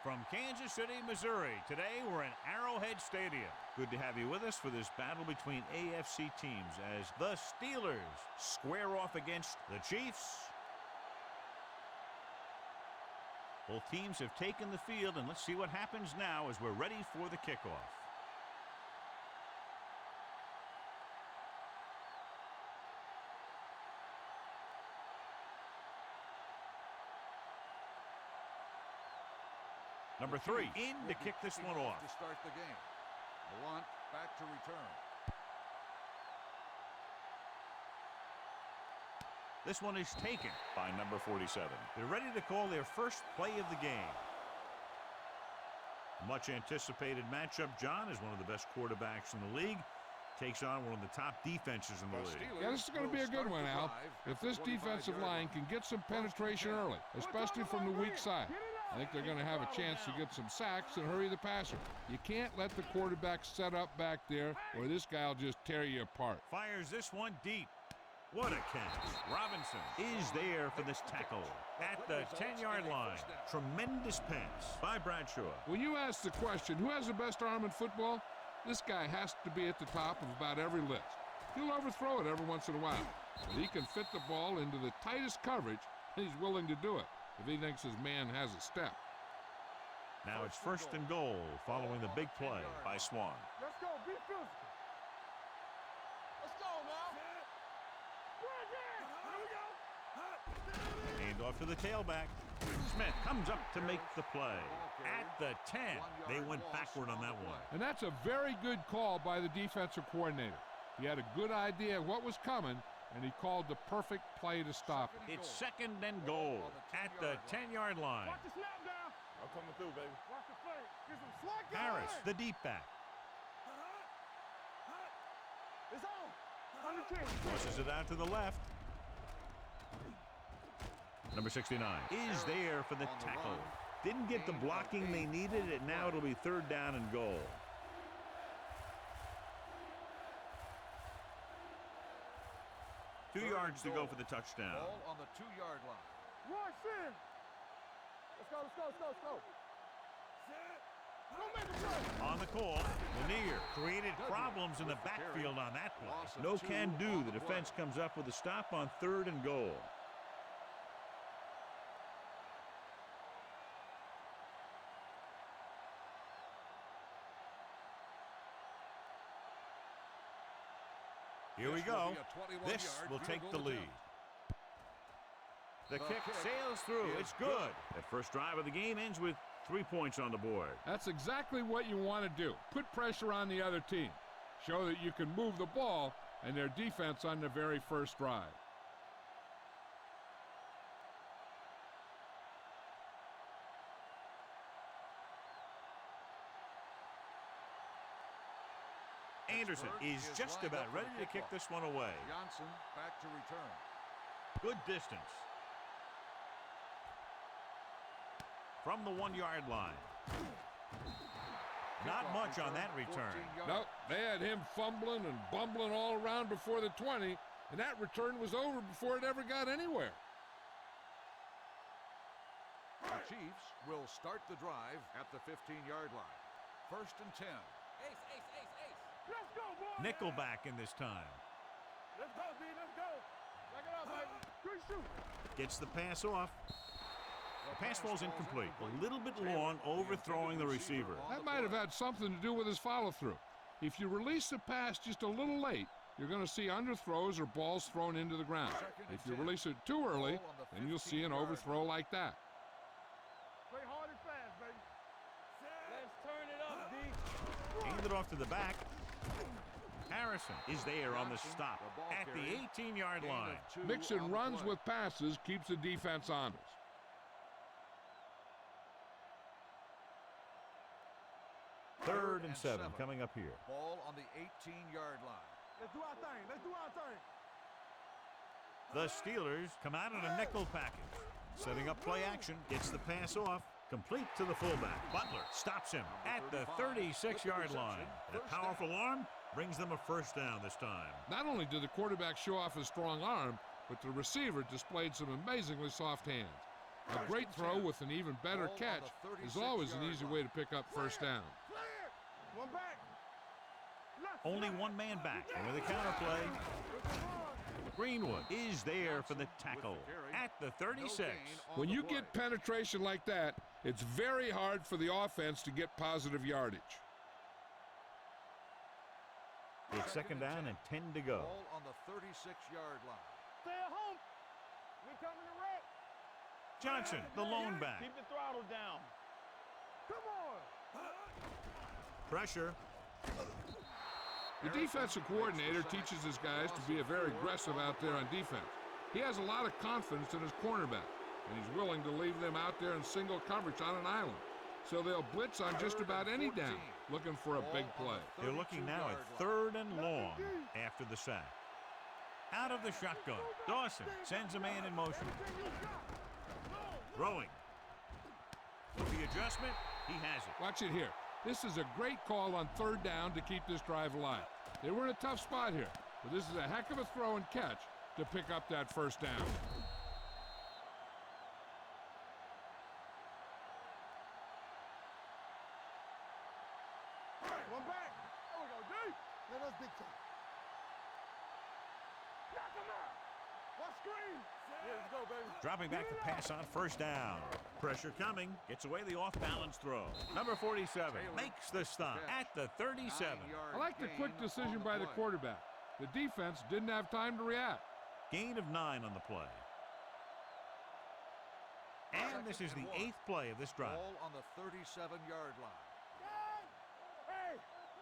From Kansas City, Missouri, today we're in Arrowhead Stadium. Good to have you with us for this battle between AFC teams as the Steelers square off against the Chiefs. Both teams have taken the field, and let's see what happens now as we're ready for the kickoff. Number 3 in to kick this one off. To start the game. Blunt back to return. This one is taken by number 47. They're ready to call their first play of the game. Much anticipated matchup. John is one of the best quarterbacks in the league. Takes on one of the top defenses in the league. Yeah, this is going to be a good one, Al. If this defensive line can get some penetration early, especially from the weak side, I think they're going to have a chance to get some sacks and hurry the passer. You can't let the quarterback set up back there, or this guy will just tear you apart. Fires this one deep. What a catch. Robinson is there for this tackle at the 10-yard line. Tremendous pass by Bradshaw. When you ask the question, who has the best arm in football? This guy has to be at the top of about every list. He'll overthrow it every once in a while, but he can fit the ball into the tightest coverage, and he's willing to do it if he thinks his man has a step. Now it's 1st and goal following the big play by Swan. Let's go, be physical. Let's go, now. Here we go. Hand off to the tailback. Smith comes up to make the play. At the 10, they went backward on that one. And that's a very good call by the defensive coordinator. He had a good idea of what was coming, and he called the perfect play to stop it. It's 2nd and goal at the 10-yard line. Watch the snap down. I'm coming through, baby. Watch the play. Get some slack. Harris, the deep back. It's on. Under 10. Crosses it out to the left. Number 69 is there for the tackle. Didn't get the blocking they needed, and now it'll be 3rd down and goal. Two yards to go for the touchdown. Ball on the 2-yard line. Rush in. Let's go, let's go, let's go, let's go. Don't make a play. On the call, Lanier created problems in the backfield on that play. No can do. The defense comes up with a stop on 3rd and goal. Here we go. This will take the lead. The kick sails through. It's good. That first drive of the game ends with 3 points on the board. That's exactly what you want to do. Put pressure on the other team. Show that you can move the ball and their defense on the very first drive. Anderson is just about ready to kick this one away. Johnson back to return. Good distance. From the 1-yard line. Not much on that return. Nope, they had him fumbling and bumbling all around before the 20, and that return was over before it ever got anywhere. The Chiefs will start the drive at the 15-yard line. 1st and 10. Ace. Let's go, boy. Nickelback in this time. Let's go, D. Let's go. Back it up, baby. Good shoot. Gets the pass off. The pass falls incomplete. A little bit long, overthrowing the receiver. That might have had something to do with his follow-through. If you release the pass just a little late, you're going to see underthrows or balls thrown into the ground. If you release it too early, then you'll see an overthrow like that. Play hard and fast, baby. Let's turn it up, D. Hand it off to the back. Harrison is there on the stop at the 18-yard line. Mixing runs with passes keeps the defense honest. Third and 7 coming up here. Ball on the 18-yard line. Let's do our thing. Let's do our thing. The Steelers come out in a nickel package. Setting up play action. Gets the pass off. Complete to the fullback. Butler stops him at the 36-yard line. That powerful arm brings them a 1st down this time. Not only did the quarterback show off his strong arm, but the receiver displayed some amazingly soft hands. A great throw with an even better catch is always an easy way to pick up first down. One back. Only one man back. And with a counterplay, Greenwood is there for the tackle at the 36. When you get penetration like that, it's very hard for the offense to get positive yardage. It's second down and 10 to go. Ball on the 36-yard line. Stay at home. We coming to wreck. Johnson, the lone back. Keep the throttle down. Come on. Pressure. The defensive coordinator teaches his guys to be very aggressive out there on defense. He has a lot of confidence in his cornerback, and he's willing to leave them out there in single coverage on an island. So they'll blitz on just about any down, looking for a big play. They're looking now at third and long after the sack. Out of the shotgun, Dawson sends a man in motion. Throwing. With the adjustment, he has it. Watch it here. This is a great call on third down to keep this drive alive. They were in a tough spot here, but this is a heck of a throw and catch to pick up that first down. One back. There we go, D. Let us big time. Knock him out. What screen? Yeah, let's go, baby. Dropping back to pass on first down. Pressure coming. Gets away the off-balance throw. Number 47 makes the stop at the 37. I like the quick decision by the quarterback. The defense didn't have time to react. Gain of 9 on the play. And this is the 8th play of this drive. Ball on the 37-yard line. Hey,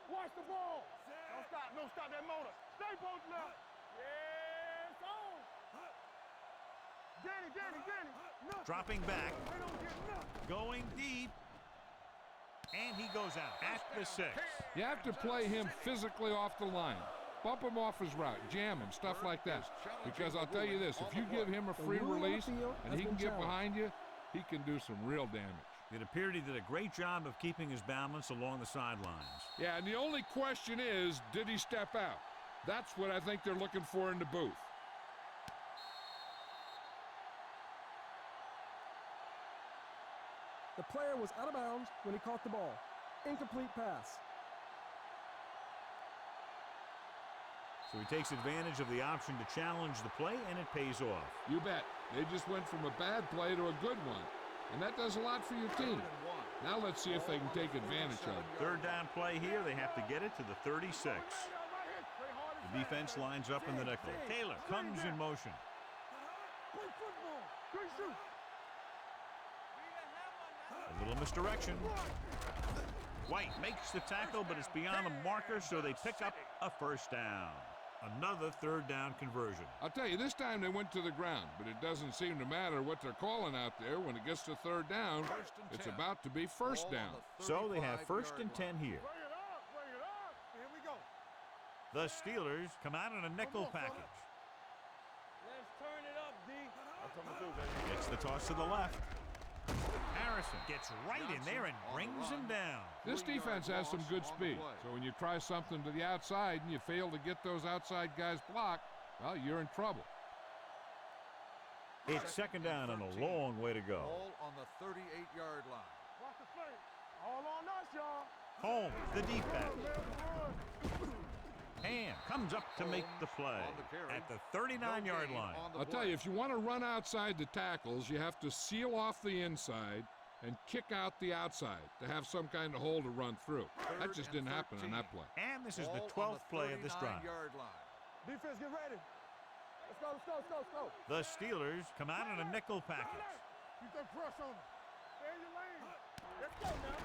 watch the ball. Don't stop. Don't stop that motor. Stay both left. Yes, on. Danny. Nothing. Dropping back. They don't get nothing. Going deep. And he goes out at the 6. You have to play him physically off the line. Bump him off his route, jam him, stuff like that. Because I'll tell you this, if you give him a free release and he can get behind you, he can do some real damage. It appeared he did a great job of keeping his balance along the sidelines. Yeah, and the only question is, did he step out? That's what I think they're looking for in the booth. The player was out of bounds when he caught the ball. Incomplete pass. So he takes advantage of the option to challenge the play, and it pays off. You bet. They just went from a bad play to a good one. And that does a lot for your team. Now let's see if they can take advantage of it. Third down play here. They have to get it to the 36. The defense lines up in the nickel. Taylor comes in motion. Play football. Great shoot. A little misdirection. White makes the tackle, but it's beyond the marker, so they pick up a first down. Another third down conversion. I'll tell you, this time they went to the ground, but it doesn't seem to matter what they're calling out there. When it gets to third down, it's about to be first down. So they have first and 10 here. Bring it up. Here we go. The Steelers come out in a nickel package. Let's turn it up, D. I'm coming through, baby. Gets the toss to the left. Harrison gets right in there and brings him down. This defense has some good speed, so when you try something to the outside and you fail to get those outside guys blocked, well, you're in trouble. It's second down and a long way to go. Ball on the 38-yard line. Watch the flank. All on us, y'all. Holmes, the deep back. Ham comes up to make the play at the 39-yard line. I'll tell you, if you want to run outside the tackles, you have to seal off the inside and kick out the outside to have some kind of hole to run through. That just didn't happen on that play. And this is the 12th play of this drive. Defense, get ready. Let's go. The Steelers come out in a nickel package. Keep that press on them. Stay in your lane. Let's go now.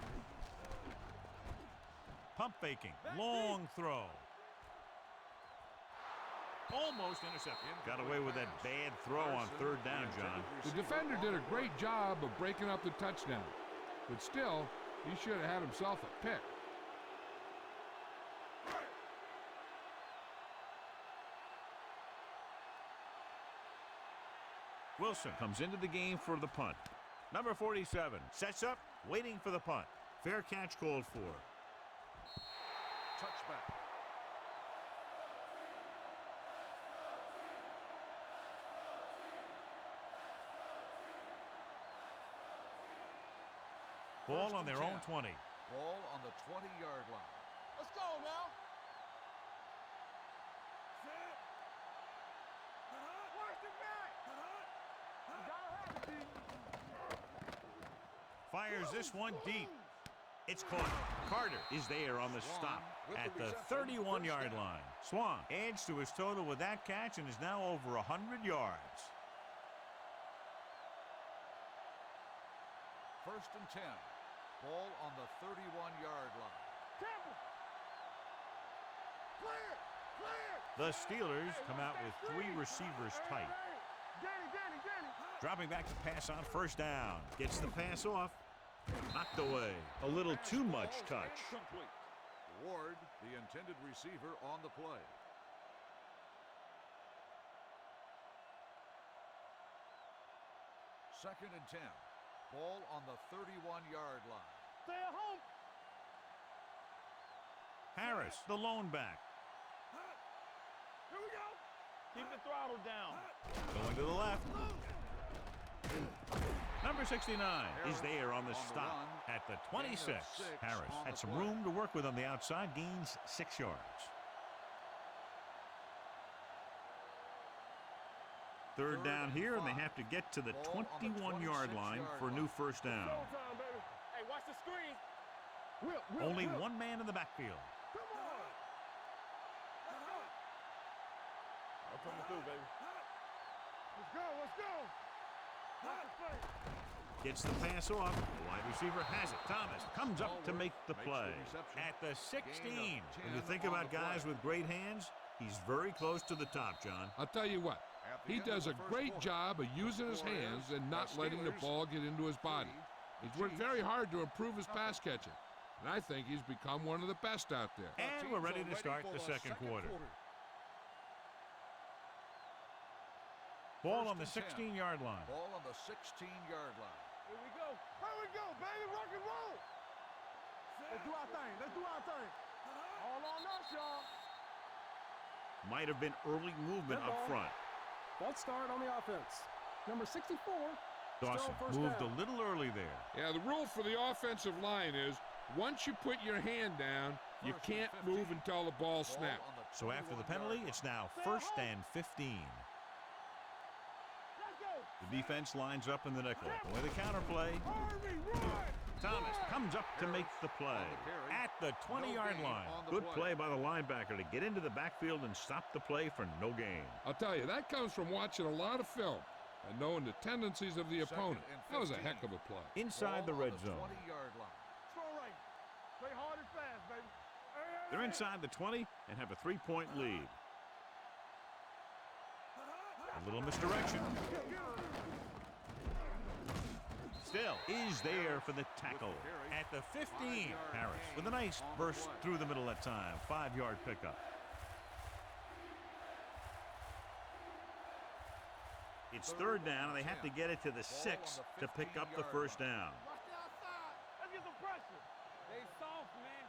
Pump faking, long throw. Almost intercepted. Got away with that bad throw on third down, John. The defender did a great job of breaking up the touchdown. But still, he should have had himself a pick. Wilson comes into the game for the punt. Number 47 sets up, waiting for the punt. Fair catch called for. Touchback. Ball on and their 10. own 20. Ball on the 20-yard line. Let's go now. Watch the back. You gotta have it, D. Fires this one deep. It's caught. Carter is there on the stop at the 31-yard line. Swan adds to his total with that catch and is now over 100 yards. First and 10. Ball on the 31-yard line. Temple. Clear. Clear. The Steelers come out with 3 receivers tight. Danny. Dropping back to pass on first down. Gets the pass off. Knocked away. A little too much touch. Incomplete. Ward, the intended receiver, on the play. Second and 10. Ball on the 31-yard line. Stay at home. Harris, the lone back. Here we go. Keep the throttle down. Going to the left. Number 69 is there on the stop at the 26. Harris had some room to work with on the outside, gains 6 yards. Third down here, and they have to get to the 21-yard line for a new first down. Showtime, baby. Hey, watch the screen. Whip. Only one man in the backfield. Come on. I'm coming through, baby. Let's go. Watch the play. Gets the pass off. The wide receiver has it. Thomas comes up to make the play at the 16. When you think about guys with great hands, he's very close to the top, John. I'll tell you what, he does a great job of using his hands and not letting the ball get into his body. He's worked very hard to improve his pass catching, and I think he's become one of the best out there. And we're ready to start the second quarter. Ball on the 16-yard line. Ball on the 16-yard line. Here we go, baby. Rock and roll. Let's do our thing. All on us, y'all. Might have been early movement up front. False start on the offense. Number 64. Dawson moved a little early there. Yeah, the rule for the offensive line is once you put your hand down, you can't move until the ball snaps. So after the penalty, it's now first and 15. The defense lines up in the nickel. With a counterplay. Thomas comes up to make the play at the 20-yard line. Good play by the linebacker to get into the backfield and stop the play for no gain. I'll tell you, that comes from watching a lot of film and knowing the tendencies of the opponent. That was a heck of a play. Inside the red zone. 20-yard line. Play hard and fast, baby. They're inside the 20 and have a 3-point lead. A little misdirection. Still is there for the tackle at the 15. Harris with a nice burst through the middle that time. 5-yard pickup. It's third down, and they have to get it to the 6 to pick up the first down. Watch the outside. Let's get some pressure. They soft, man.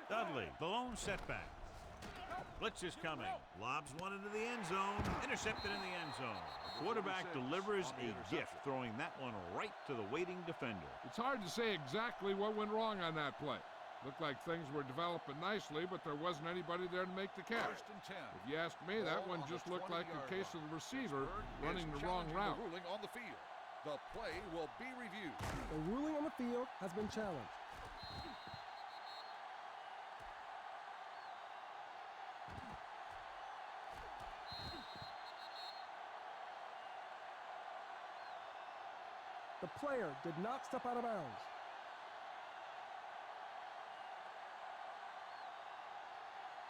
Dudley, the lone setback. Blitz is coming. Lobs one into the end zone. Intercepted in the end zone. Quarterback delivers a gift, throwing that one right to the waiting defender. It's hard to say exactly what went wrong on that play. Looked like things were developing nicely, but there wasn't anybody there to make the catch. First and 10. If you ask me, that one just looked like a case of the receiver running the wrong route. The ruling on the field. The play will be reviewed. The ruling on the field has been challenged. The player did not step out of bounds.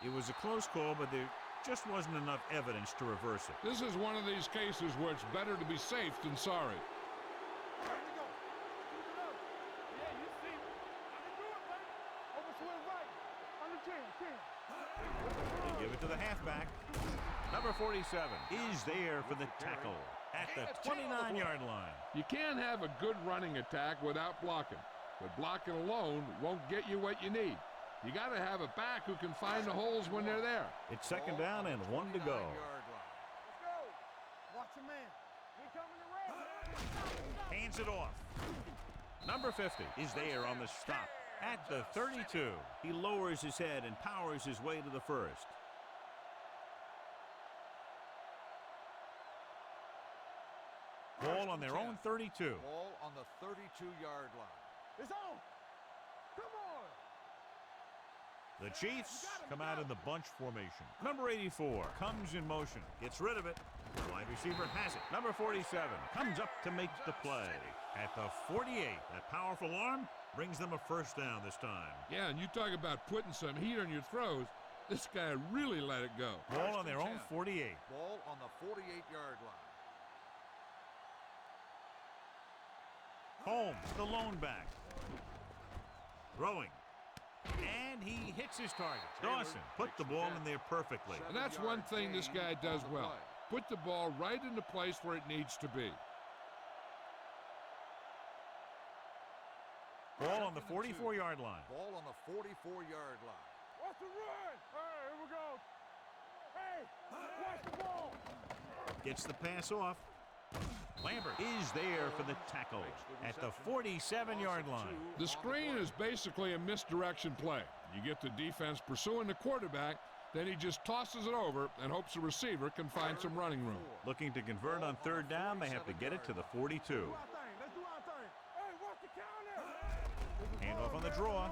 It was a close call, but there just wasn't enough evidence to reverse it. This is one of these cases where it's better to be safe than sorry. Here we go. Keep it up. Yeah, you see. I can do it, baby. Overswing right. Under 10. They give it to the halfback. Number 47 is there for the tackle at the 29-yard line. You can't have a good running attack without blocking, but blocking alone won't get you what you need. You got to have a back who can find the holes when they're there. It's second down and 1 to go. Let's go. Watch your man. We coming to red. Hands it off. Number 50 is there on the stop at the 32. He lowers his head and powers his way to the first. Ball on their own 32. Ball on the 32-yard line. It's on. Come on. The Chiefs come out in the bunch formation. Number 84 comes in motion, gets rid of it. The wide receiver has it. Number 47 comes up to make the play. At the 48, that powerful arm brings them a first down this time. Yeah, and you talk about putting some heat on your throws. This guy really let it go. Ball on their own 48. Ball on the 48-yard line. Holmes, the lone back. Throwing. And he hits his target. Dawson put the ball in there perfectly. And that's one thing this guy does well. Put the ball right into place where it needs to be. Ball on the 44-yard line. Ball on the 44-yard line. Watch the run. Hey, here we go. Hey, watch the ball. Gets the pass off. Lambert is there for the tackle at the 47-yard line. The screen is basically a misdirection play. You get the defense pursuing the quarterback, then he just tosses it over and hopes the receiver can find some running room. Looking to convert on third down, they have to get it to the 42. Do our thing. Let's do our thing. Hey, watch the counter. Handoff on the draw.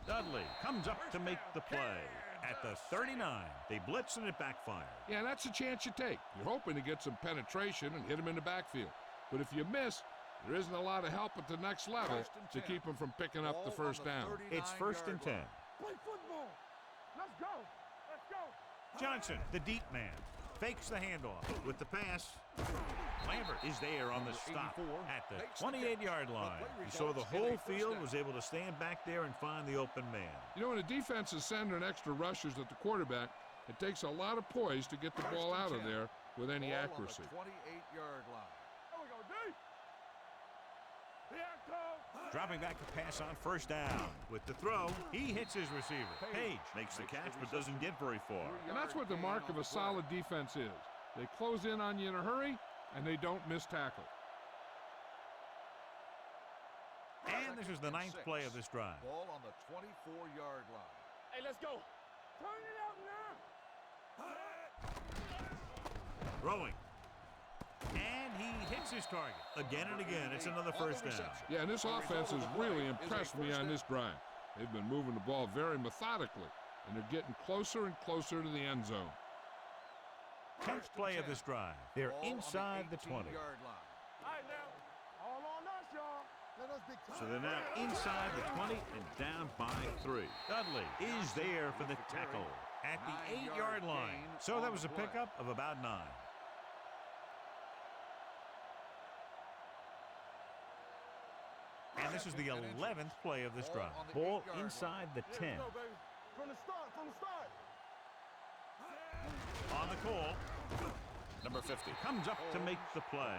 Dudley comes up to make the play. At the 39, they blitz and it backfires. Yeah, that's a chance you take. You're hoping to get some penetration and hit him in the backfield. But if you miss, there isn't a lot of help at the next level to keep him from picking up the first down. It's first and 10. Play football. Let's go. Let's go. Johnson, the deep man, fakes the handoff with the pass. Lambert is there on the stop at the 28-yard line. He saw the whole field, was able to stand back there and find the open man. You know, when a defense is sending extra rushers at the quarterback, it takes a lot of poise to get the ball out of there with any accuracy. 28-yard line. There we go, D. Here it comes. Dropping back to pass on first down. With the throw, he hits his receiver. Page makes the catch but doesn't get very far. And that's what the mark of a solid defense is. They close in on you in a hurry, and they don't miss tackle. And this is the ninth play of this drive. Ball on the 24-yard line. Hey, let's go. Turn it out now. Throwing. And he hits his target. Again and again, it's another first down. Yeah, and this offense has really impressed me on this drive. They've been moving the ball very methodically, and they're getting closer and closer to the end zone. 10th play of this drive. They're inside the 20. All right, now. All on us, y'all. Let us be So they're now inside the 20 and down by 3. Dudley is there for the tackle at the 8-yard line. So that was a pickup of about 9. And this is the 11th play of this drive. Ball inside the 10. Here we go, baby. From the start, from the start. On the call. Number 50. Comes up to make the play.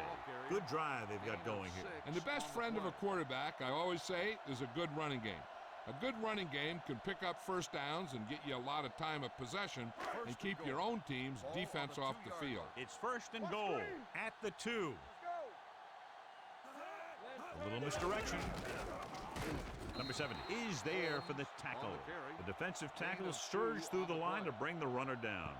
Good drive they've got going here. And the best friend of a quarterback, I always say, is a good running game. A good running game can pick up first downs and get you a lot of time of possession and keep your own team's defense off the field. It's first and goal at the 2. A little misdirection. Number 7 is there for the tackle. The defensive tackle surged through the line to bring the runner down.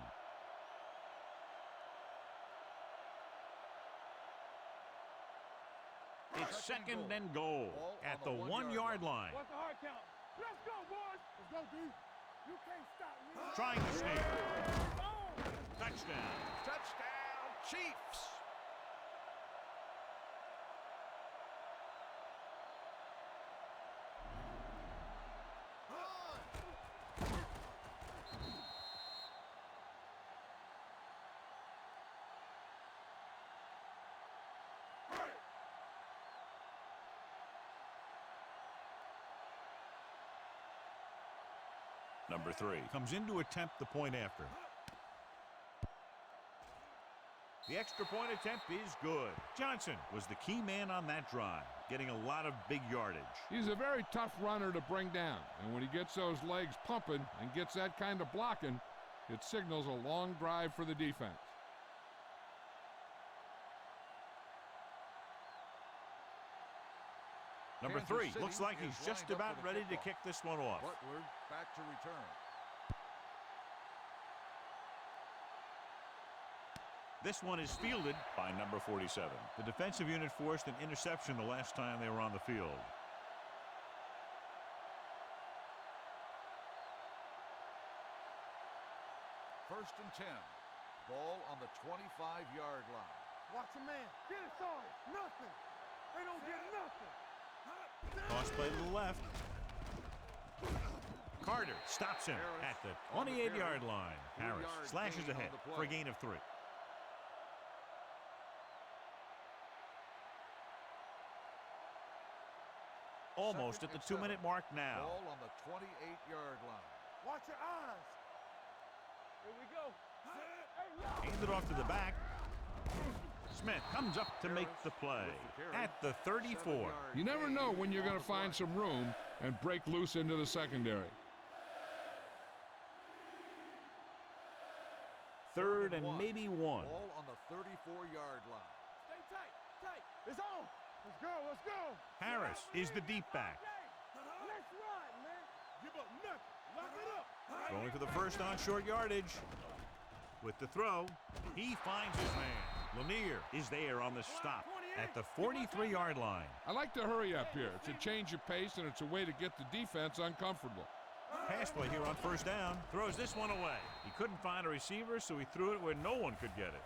It's second and goal at the 1-yard line. What's the hard count? Let's go, boys. Let's go, D. You can't stop me. Trying to sneak. Oh. Touchdown. Touchdown, Chiefs. Number 3. Comes in to attempt the point after. The extra point attempt is good. Johnson was the key man on that drive, getting a lot of big yardage. He's a very tough runner to bring down, and when he gets those legs pumping and gets that kind of blocking, it signals a long drive for the defense. Number Kansas 3 City looks like is he's just lined up about for the ready to kickoff. kick this one off. Butler back to return. This one is fielded. By number 47. The defensive unit forced an interception the last time they were on the field. First and 10. Ball on the 25-yard line. Watch a man. Get it started. Nothing. They don't get nothing. Toss play to the left. Carter stops him at the 28-yard line. Harris slashes ahead for a gain of 3. Almost at the 2-minute mark now. Ball on the 28-yard line. Watch your eyes. Here we go. Hey, look. Handed off to the back. Smith comes up to make the play at the 34. You never know when you're going to find some room and break loose into the secondary. 3rd and maybe 1. Ball on the 34-yard line. Stay tight. Tight. It's on. Let's go. Let's go. Harris is the deep back. Let's ride, man. Give up nothing. Lock it up. Going for the first on short yardage. With the throw, he finds his man. Lanier is there on the stop at the 43-yard line. I like to hurry up here. It's a change of pace, and it's a way to get the defense uncomfortable. Pass play here on first down. Throws this one away. He couldn't find a receiver, so he threw it where no one could get it.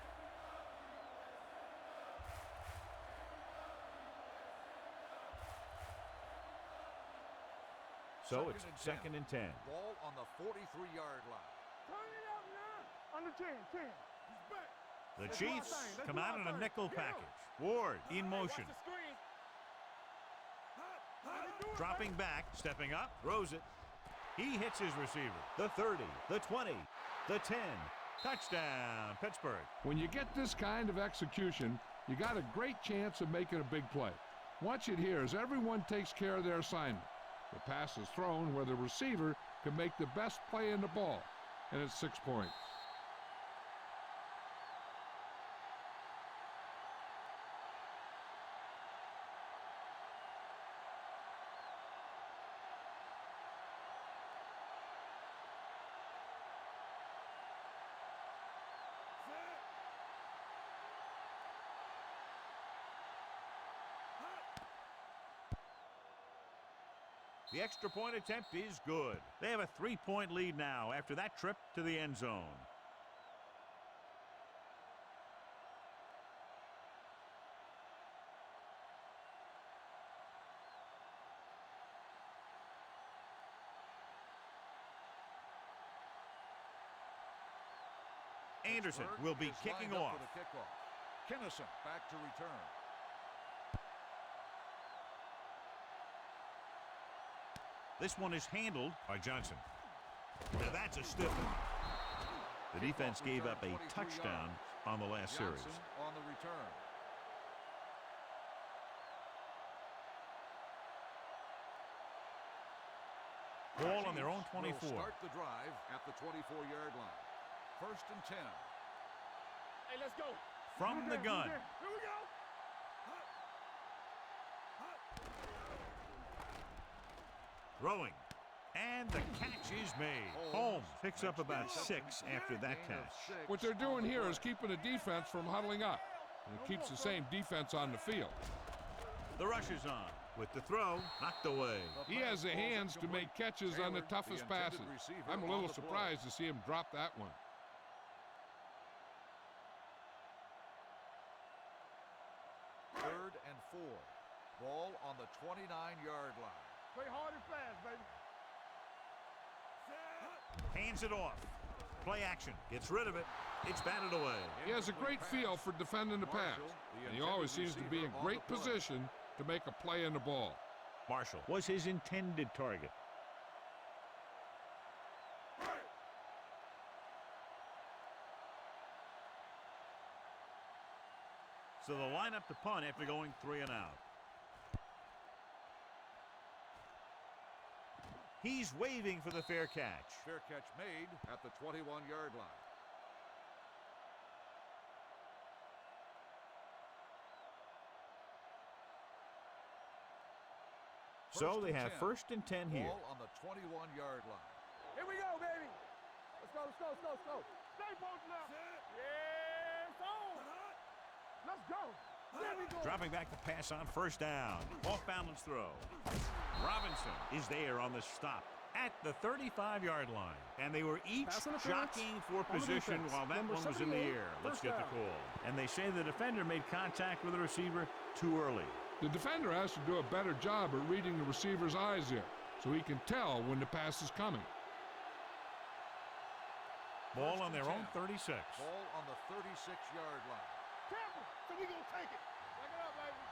So it's 2nd and 10. Ball on the 43-yard line. Turn it up now. Under 10. 10. He's back. The Let's do our Chiefs thing. Let's come do out our in a thing. nickel Get him. package. Ward in motion. Watch the screen. How they do it, Dropping baby? back, stepping up, throws it. He hits his receiver. The 30, the 20, the 10. Touchdown, Pittsburgh. When you get this kind of execution, you got a great chance of making a big play. Watch it here as everyone takes care of their assignment. The pass is thrown where the receiver can make the best play in the ball, and it's 6 points. The extra point attempt is good. They have a 3-point lead now after that trip to the end zone. Anderson will be is kicking lined up off. for the kickoff. Kennison back to return. This one is handled by Johnson. Now that's a stiff one. The defense gave up a touchdown on the last series. Johnson on the return. Ball on their own Will 24. start the drive at the 24-yard line. First and 10. Hey, let's go. From the gun. Here we go. Throwing. And the catch is made. Holmes picks up about 6 after that catch. What they're doing here is keeping the defense from huddling up, and it keeps the same defense on the field. The rush is on. With the throw, knocked away. He has the hands to make catches on the toughest passes. I'm a little surprised to see him drop that one. Third and 4. Ball on the 29-yard line. Play hard and fast, baby. Hands it off. Play action. Gets rid of it. It's batted away. He has a great feel for defending the pass, and he always seems to be in great position to make a play in the ball. Marshall was his intended target. So they'll line up to punt after going 3 and out. He's waving for the fair catch. Fair catch made at the 21-yard line. So they have 1st and 10 here. Ball on the 21-yard line. Here we go, baby. Let's go, let's go, let's go, let's go. Stay posted up. Yes, on. Let's go. There we go. Dropping back the pass on 1st down. Off-balance throw. Robinson is there on the stop at the 35-yard line. And they were each Pass interference jockeying for on the position defense. while that Number one was in the 78, air. Let's first get the down. call. And they say the defender made contact with the receiver too early. The defender has to do a better job at reading the receiver's eyes here so he can tell when the pass is coming. Ball on their own 36. Ball on the 36-yard line. Tampa, so we gonna take it. Take it up, baby.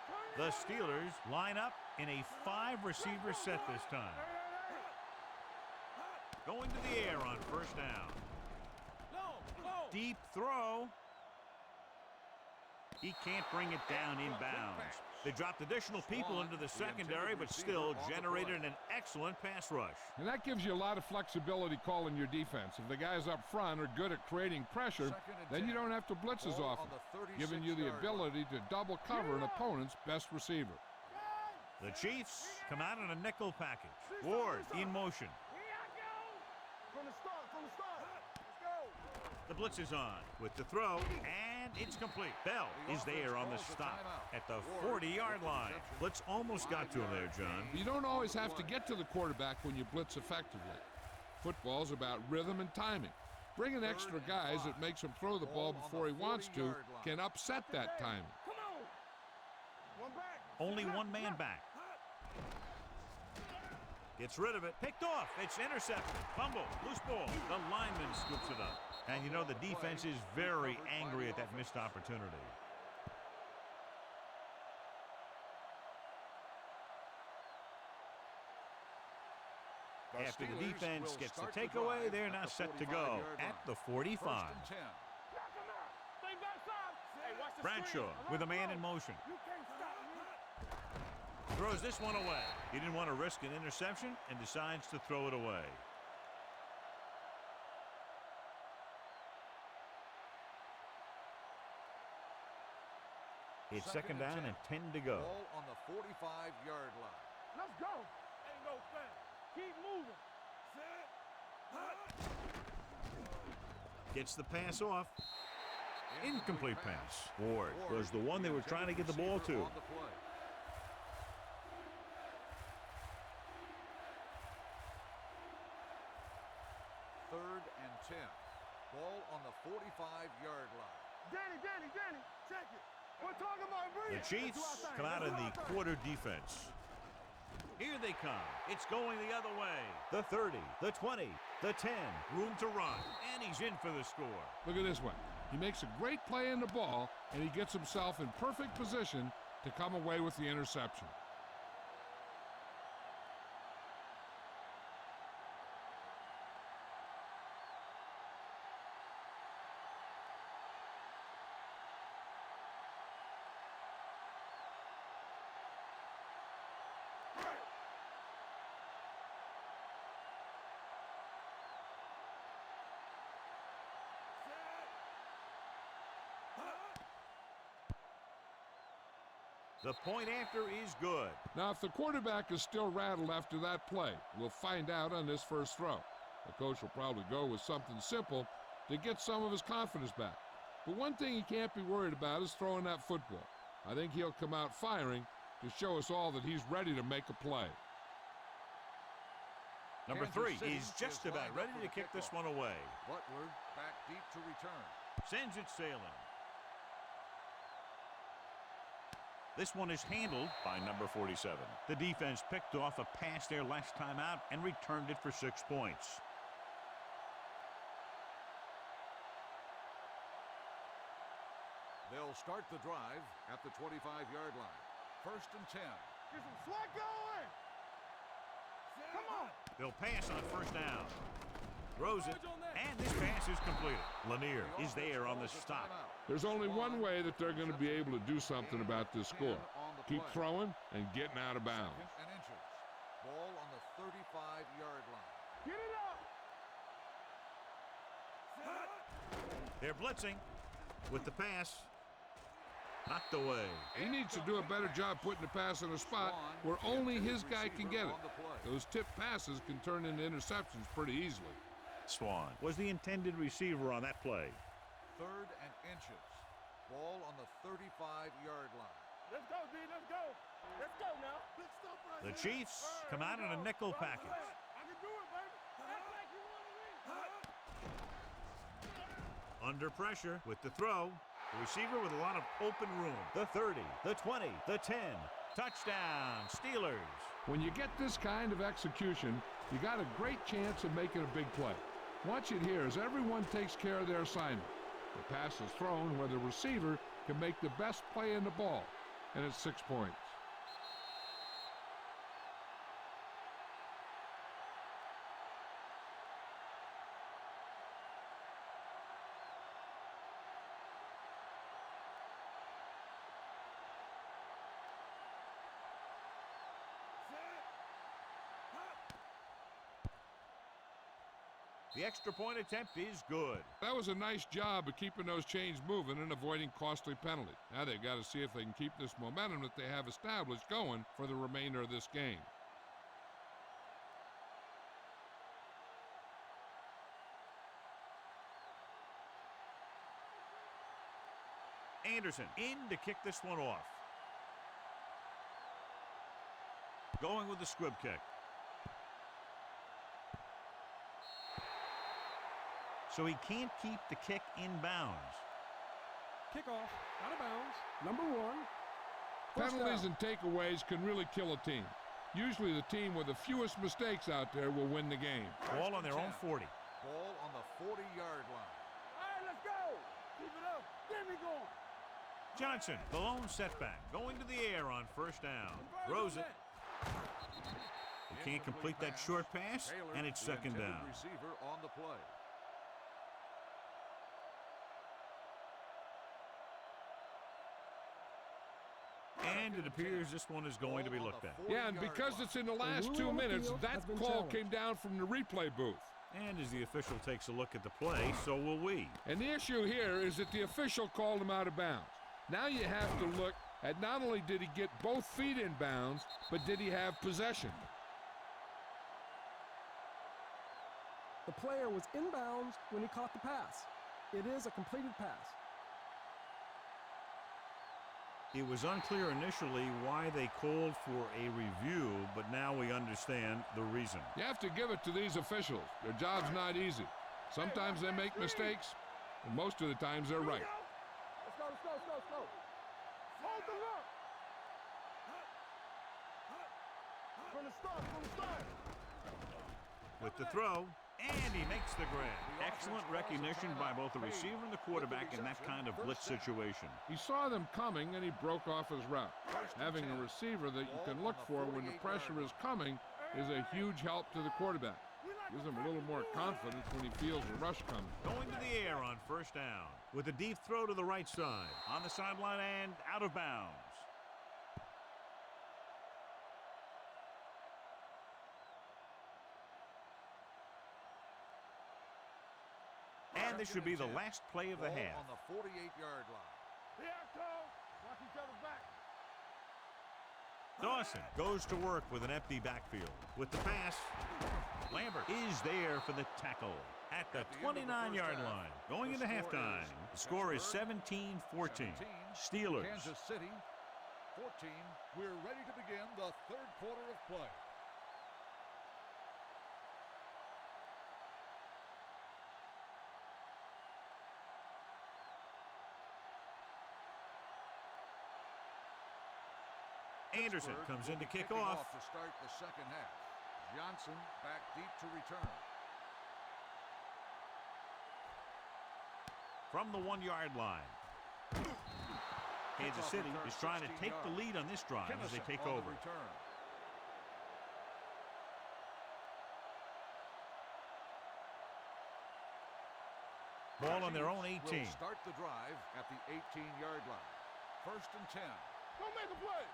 Turn it The up, Steelers line up in a 5-receiver set this time. Going to the air on 1st down. Deep throw. He can't bring it down inbounds. They dropped additional people into the secondary, but still generated an excellent pass rush. And that gives you a lot of flexibility calling your defense. If the guys up front are good at creating pressure, then you don't have to blitz as often, giving you the ability to double cover an opponent's best receiver. The Chiefs come out in a nickel package. Ward in motion. Here I go. From the start, from the start. Let's go. The blitz is on with the throw, and it's complete. Bell is there on the stop at the 40-yard line. Blitz almost got to him there, John. You don't always have to get to the quarterback when you blitz effectively. Football's about rhythm and timing. Bringing extra guys that makes him throw the ball before he wants to can upset that timing. Come on. One back. Only one man back. Gets rid of it. Picked off. It's intercepted. Fumble. Loose ball. The lineman scoops it up. And you know the defense is very angry at that missed opportunity. After the defense gets the takeaway, they're now set to go at the 45. Knock him out. Stay backside. Hey, watch the Bradshaw screen. with a man in motion. You can't stop me. Throws this one away. He didn't want to risk an interception and decides to throw it away. It's 2nd down and 10 to go. Ball on the 45-yard line. Let's go. Ain't no thing. Keep moving. Gets the pass off. Incomplete pass. Ward was the one they were trying to get the ball to. On the play. Third and 10. Ball on the 45-yard line. Danny, check it. We're talking about The breathing. Chiefs come out in the quarter defense. Here they come. It's going the other way. The 30, the 20, the 10. Room to run. And he's in for the score. Look at this one. He makes a great play in the ball, and he gets himself in perfect position to come away with the interception. The point after is good. Now, if the quarterback is still rattled after that play, we'll find out on this first throw. The coach will probably go with something simple to get some of his confidence back. But one thing he can't be worried about is throwing that football. I think he'll come out firing to show us all that he's ready to make a play. Number Kansas 3 City is just is about lined up ready for to the kick this kickoff. one away. Butler back deep to return. Sends it sailing. This one is handled By number 47. The defense picked off a pass there last time out and returned it for 6 points. They'll start the drive at the 25-yard line. 1st and 10. Get some sweat going. Come on. They'll pass on 1st down. Throws it, and this pass is completed. Lanier is there on the stop. There's only one way that they're going to be able to do something about this score. Keep throwing and getting out of bounds. And inches. Ball on the 35-yard line. Get it up. They're blitzing with the pass. Knocked away. He needs to do a better job putting the pass in a spot where only his guy can get it. Those tip passes can turn into interceptions pretty easily. Swan was the intended receiver on that play. 3rd and inches. Ball on the 35-yard line. Let's go, D. Let's go. Let's go now. Let's stop right The here. Chiefs come out in a nickel package. I can do it, baby. Act like you want to win. Under pressure with the throw. The receiver with a lot of open room. The 30, the 20, the 10. Touchdown, Steelers. When you get this kind of execution, you got a great chance of making a big play. Watch it here as everyone takes care of their assignment. The pass is thrown where the receiver can make the best play in the ball, and it's 6 points. The extra point attempt is good. That was a nice job of keeping those chains moving and avoiding costly penalties. Now they've got to see if they can keep this momentum that they have established going for the remainder of this game. Anderson in to kick this one off. Going with the squib kick. So he can't keep the kick in bounds. Kickoff, out of bounds, number 1. First Penalties down. and takeaways can really kill a team. Usually the team with the fewest mistakes out there will win the game. Ball on their own 40. Ball on the 40-yard line. All right, let's go. Keep it up. Get me going. Johnson, the lone setback, going to the air on first down. Throws it. He can't complete that short pass, and it's The second intended down. receiver on the play. And it appears this one is going to be looked at. Yeah, and because it's in the last rule 2 on the minutes, field that has been call challenged. came down from the replay booth. And as the official takes a look at the play, so will we. And the issue here is that the official called him out of bounds. Now you have to look at not only did he get both feet in bounds, but did he have possession? The player was inbounds when he caught the pass. It is a completed pass. It was unclear initially why they called for a review, but now we understand the reason. You have to give it to these officials. Their job's not easy. Sometimes they make mistakes, and most of the times they're right. Let's go, let's go, let's go, let's go. Hold the look. From the start. With the throw, and he makes the grab. Excellent recognition by both the receiver and the quarterback in that kind of blitz situation. He saw them coming, and he broke off his route. Having a receiver that you can look for when the pressure is coming is a huge help to the quarterback. Gives him a little more confidence when he feels a rush coming. Going to the air on first down with a deep throw to the right side. On the sideline and out of bounds. And this should be the last play of the Ball half. on the 48-yard line. Here I come. Watch each other back. Dawson goes to work with an empty backfield. With the pass, Lambert is there for the tackle at the 29-yard line. Going into halftime, the score is 17-14. Steelers. Kansas City, 14. We're ready to begin the third quarter of play. Anderson comes in to kick off. To start the second half. Johnson back deep to return. From the 1-yard line. Kansas City is trying to take the lead on this drive as they take over. Ball on their own 18. Will start the drive at the 18-yard line. First and 10. Don't make a play.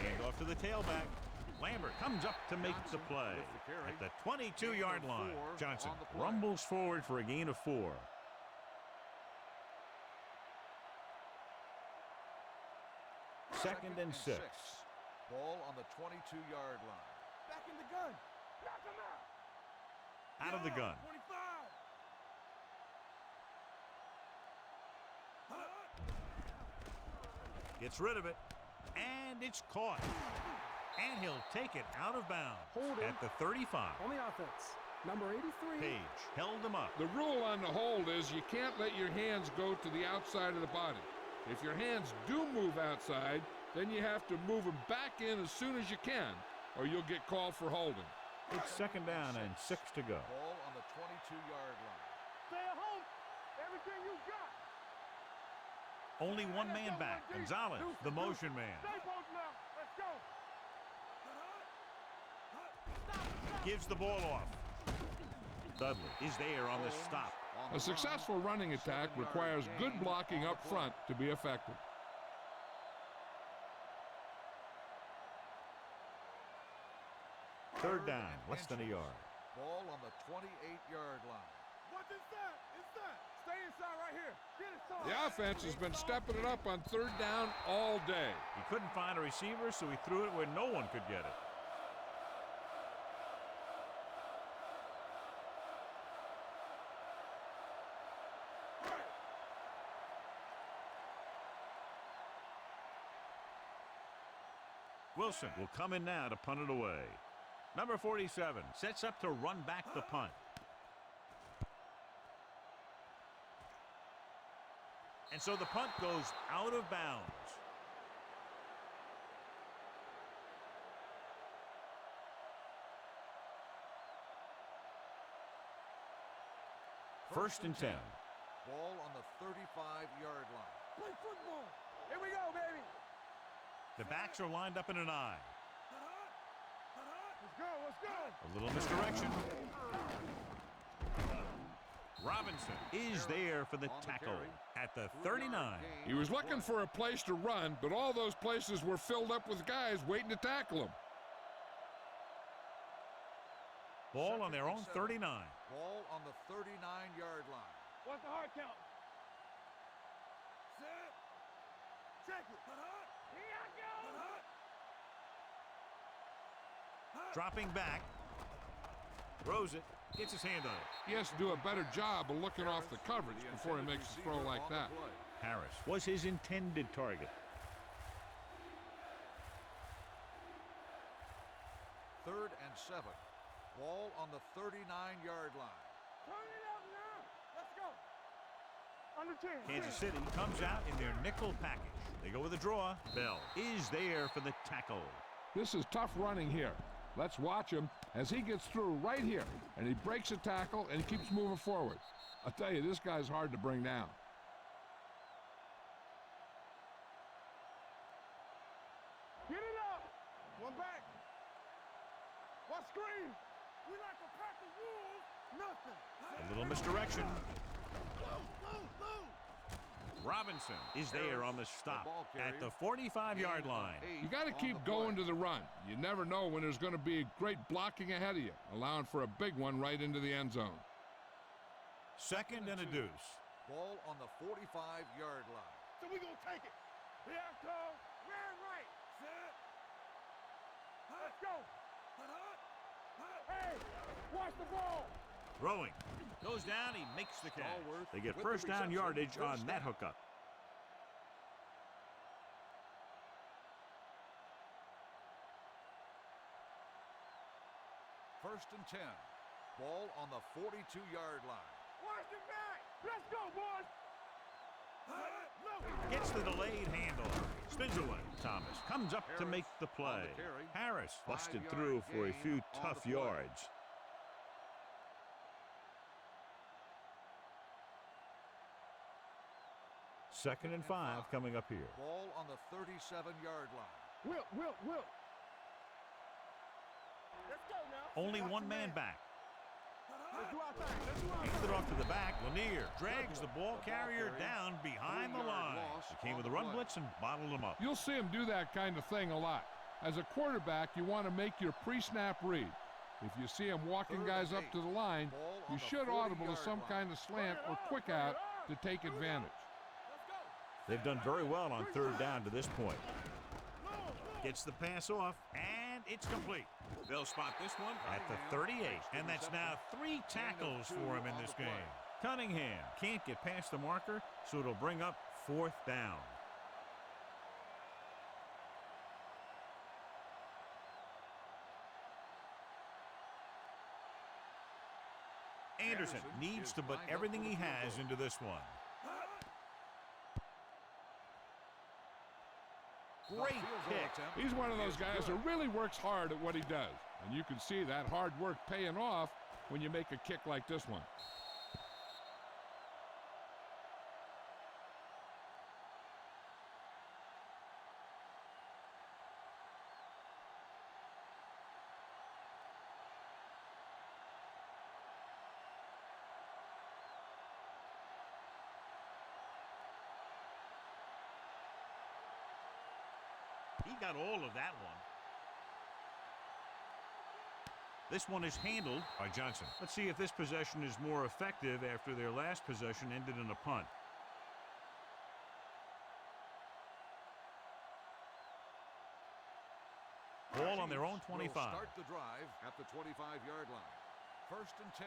Hand off to the tailback. Lambert comes up to make the play at the 22-yard line. Johnson rumbles forward for a gain of 4. Second and 6. Ball on the 22-yard line. Back in the gun. Knock him out. Out of the gun. 25. Gets rid of it. And it's caught. And he'll take it out of bounds Holding. at the 35. On the offense, number 83. Page held him up. The rule on the hold is you can't let your hands go to the outside of the body. If your hands do move outside, then you have to move them back in as soon as you can, or you'll get called for holding. It's second down and 6 to go. Ball on the 22-yard line. Stay at home. Everything you got. Only one man back. Gonzalez, the motion man. Stay post now. Let's go. Gives the ball off. Dudley is there on the stop. A successful running attack requires good blocking up front to be effective. Third down, less than a yard. Ball on the 28-yard line. What's inside? Inside. Stay inside right here. Get inside. The offense has been stepping it up on third down all day. He couldn't find a receiver, so he threw it where no one could get it. Wilson will come in now to punt it away. Number 47 sets up to run back the punt. And so the punt goes out of bounds. First and 10. Ball on the 35-yard line. Play football. Here we go, baby. The backs are lined up in an I. Let's go. Let's go. A little misdirection. Robinson is there for the tackle at the 39. He was looking for a place to run, but all those places were filled up with guys waiting to tackle him. Ball on their own 39. Ball on the 39-yard line. What's the hard count? Set. Check it. Here I go. Dropping back. Throws it. Gets his hand on it. He has to do a better job of looking off the coverage before he makes a throw like that. Harris was his intended target. Third and 7. Ball on the 39-yard line. Turn it up now. Let's go. Under 10. Kansas City comes out in their nickel package. They go with a draw. Bell is there for the tackle. This is tough running here. Let's watch him as he gets through right here, and he breaks a tackle and he keeps moving forward. I'll tell you, this guy's hard to bring down. Get it up. One back. What screen? We like a pack of wolves. Nothing. A little misdirection. Robinson is there on the stop at the 45-yard line. You got to keep going to the run. You never know when there's going to be great blocking ahead of you, allowing for a big one right into the end zone. Second and a deuce. Ball on the 45-yard line. So we gonna take it. Here I come. Man right. Set. Let's go. Hey, watch the ball. Throwing. Goes down, he makes the catch. They get first down yardage on that hookup. First and 10. Ball on the 42-yard line. Watch the back. Let's go, boys. Gets the delayed handoff. Spins away. Thomas comes up to make the play. Harris busted through for a few tough yards. Second and 5 coming up here. Ball on the 37-yard line. Wilt. Let's go now. Only one man back. Let's do our thing. Let's do our Hands thing. it off to the back. Lanier drags the ball carrier down behind the line. He came with a run blitz and bottled him up. You'll see him do that kind of thing a lot. As a quarterback, you want to make your pre-snap read. If you see him walking guys up to the line, you should audible to some kind of slant or quick out to take advantage. They've done very well on third down to this point. Gets the pass off, and it's complete. They'll spot this one at the 38, and that's now 3 tackles for him in this game. Cunningham can't get past the marker, so it'll bring up 4th down. Anderson needs to put everything he has into this one. Great kick. He's one of those guys that really works hard at what he does. And you can see that hard work paying off when you make a kick like this one. He got all of that one. This one is handled by Johnson. Let's see if this possession is more effective after their last possession ended in a punt. Ball on their own 25. Start the drive at the 25-yard line. 1st and 10.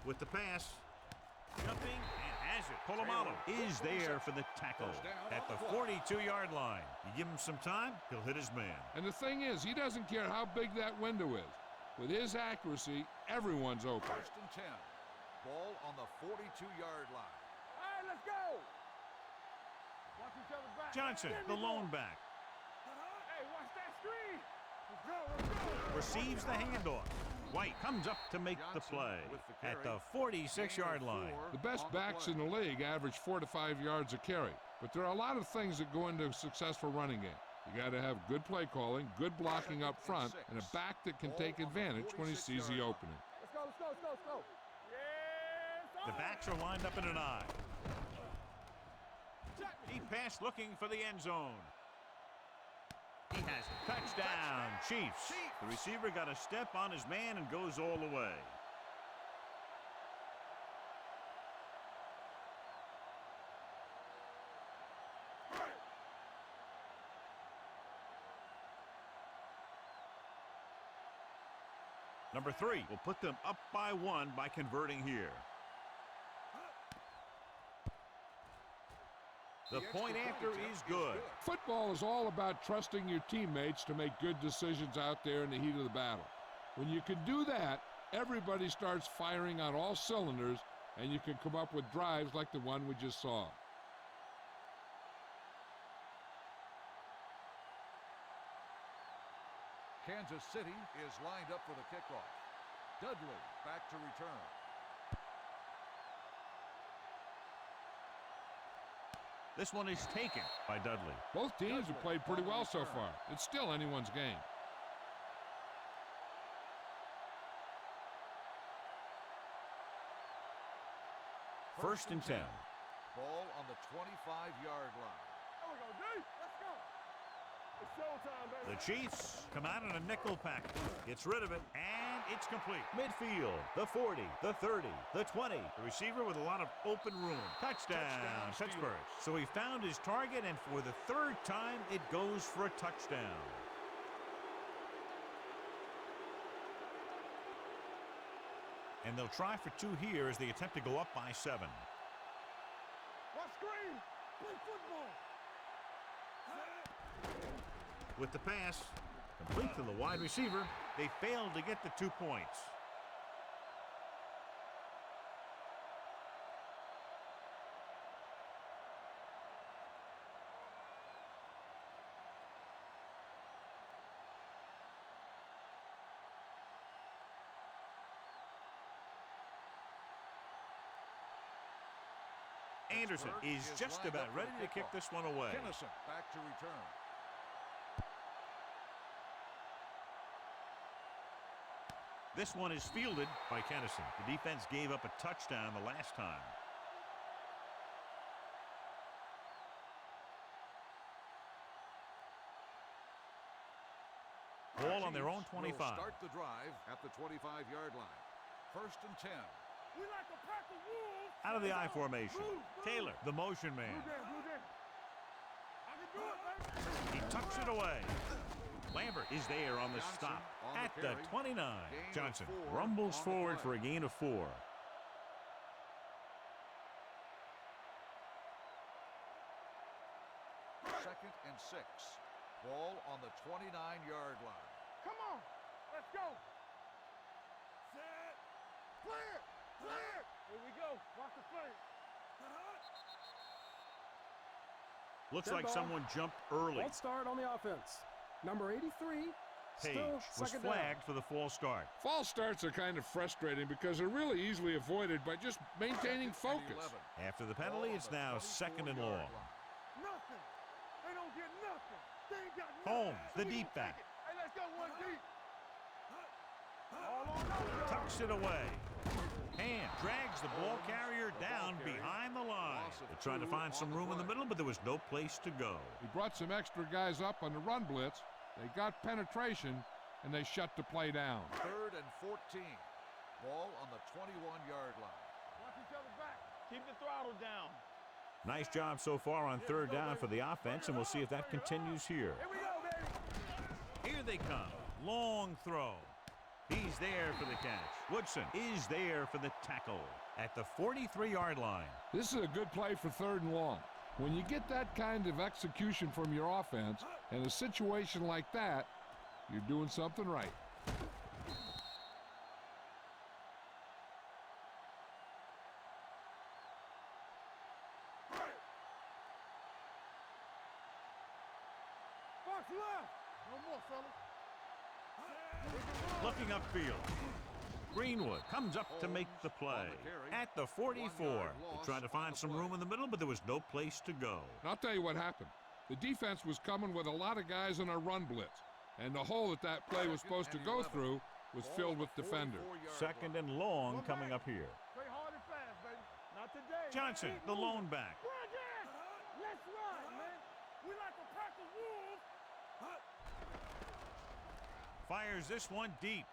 With the pass, jumping and has it. Polamalu is there for the tackle at the 42-yard line. You give him some time, he'll hit his man. And the thing is, he doesn't care how big that window is. With his accuracy, everyone's open. 1st and 10. Ball on the 42-yard line. All right, let's go. Watch each other back. Johnson, the lone back, Hey, watch that screen. Let's go, let's go. receives the handoff. White comes up to make the play at the 46-yard line. The best backs in the league average 4 to 5 yards a carry. But there are a lot of things that go into a successful running game. You got to have good play calling, good blocking up front, and a back that can take advantage when he sees the opening. Let's go, let's go, let's go, let's go. Yes, The backs are lined up in an eye. Deep pass looking for the end zone. He has it. Touchdown, Chiefs. The receiver got a step on his man and goes all the way. Number 3 will put them up by 1 by converting here. The point after is good. Football is all about trusting your teammates to make good decisions out there in the heat of the battle. When you can do that, everybody starts firing on all cylinders, and you can come up with drives like the one we just saw. Kansas City is lined up for the kickoff. Dudley back to return. This one is taken by Dudley. Both teams have played pretty well so far. It's still anyone's game. First and 10. Ball on the 25-yard line. There we go, D. Let's go. It's showtime, baby. The Chiefs come out in a nickel package. Gets rid of it, and it's complete. Midfield, the 40, the 30, the 20. The receiver with a lot of open room. Touchdown, Pittsburgh. So he found his target, and for the 3rd time, it goes for a touchdown. And they'll try for 2 here as they attempt to go up by 7. Watch screen. Play football. With the pass, complete to the wide receiver, they failed to get the 2 points. Anderson is just about ready to kick this one away. Kennison back to return. This one is fielded by Kennison. The defense gave up a touchdown the last time. Ball on their own 25. Start the drive at the 25-yard line. 1st and 10. We like a pack of wolves. Out of the I formation. Move. Taylor, the motion man. Blue down, blue down. tucks it away. Lambert is there on the stop at the 29. Johnson rumbles forward for a gain of 4. Second and 6. Ball on the 29-yard line. Come on. Let's go. Set. Clear. Clear. Here we go. Watch the play. Looks Good like ball. someone jumped early. False start on the offense. Number 83, Page still was second down. flagged for the false start. False starts are kind of frustrating because they're really easily avoided by just maintaining Second and focus. 11. After the penalty, Ball it's on the now second and 24-yard long. line. Nothing. They don't get nothing. They ain't got nothing. Holmes, So the we deep gonna back. take it. Hey, let's go one deep. All on us. Tucks it away. Hand drags the ball carrier down behind the line. They tried to find some room in the middle, but there was no place to go. He brought some extra guys up on the run blitz. They got penetration, and they shut the play down. Third and 14. Ball on the 21-yard line. Watch each other back. Keep the throttle down. Nice job so far on third down for the offense, and we'll see if that continues here. Here we go, baby. Here they come. Long throw. He's there for the catch. Woodson is there for the tackle at the 43-yard line. This is a good play for third and long. When you get that kind of execution from your offense in a situation like that, you're doing something right. Box left. No more, fellas. Looking upfield. Greenwood comes up to make the play at the 44. They tried to find some room in the middle, but there was no place to go. And I'll tell you what happened. The defense was coming with a lot of guys in a run blitz, and the hole that that play was supposed to go through was filled with defenders. Second and long coming up here. Play hard and fast, baby. Not today. Johnson, Keep the moving. lone back. Project. Let's ride, man. We like a pack of wolves. Fires this one deep.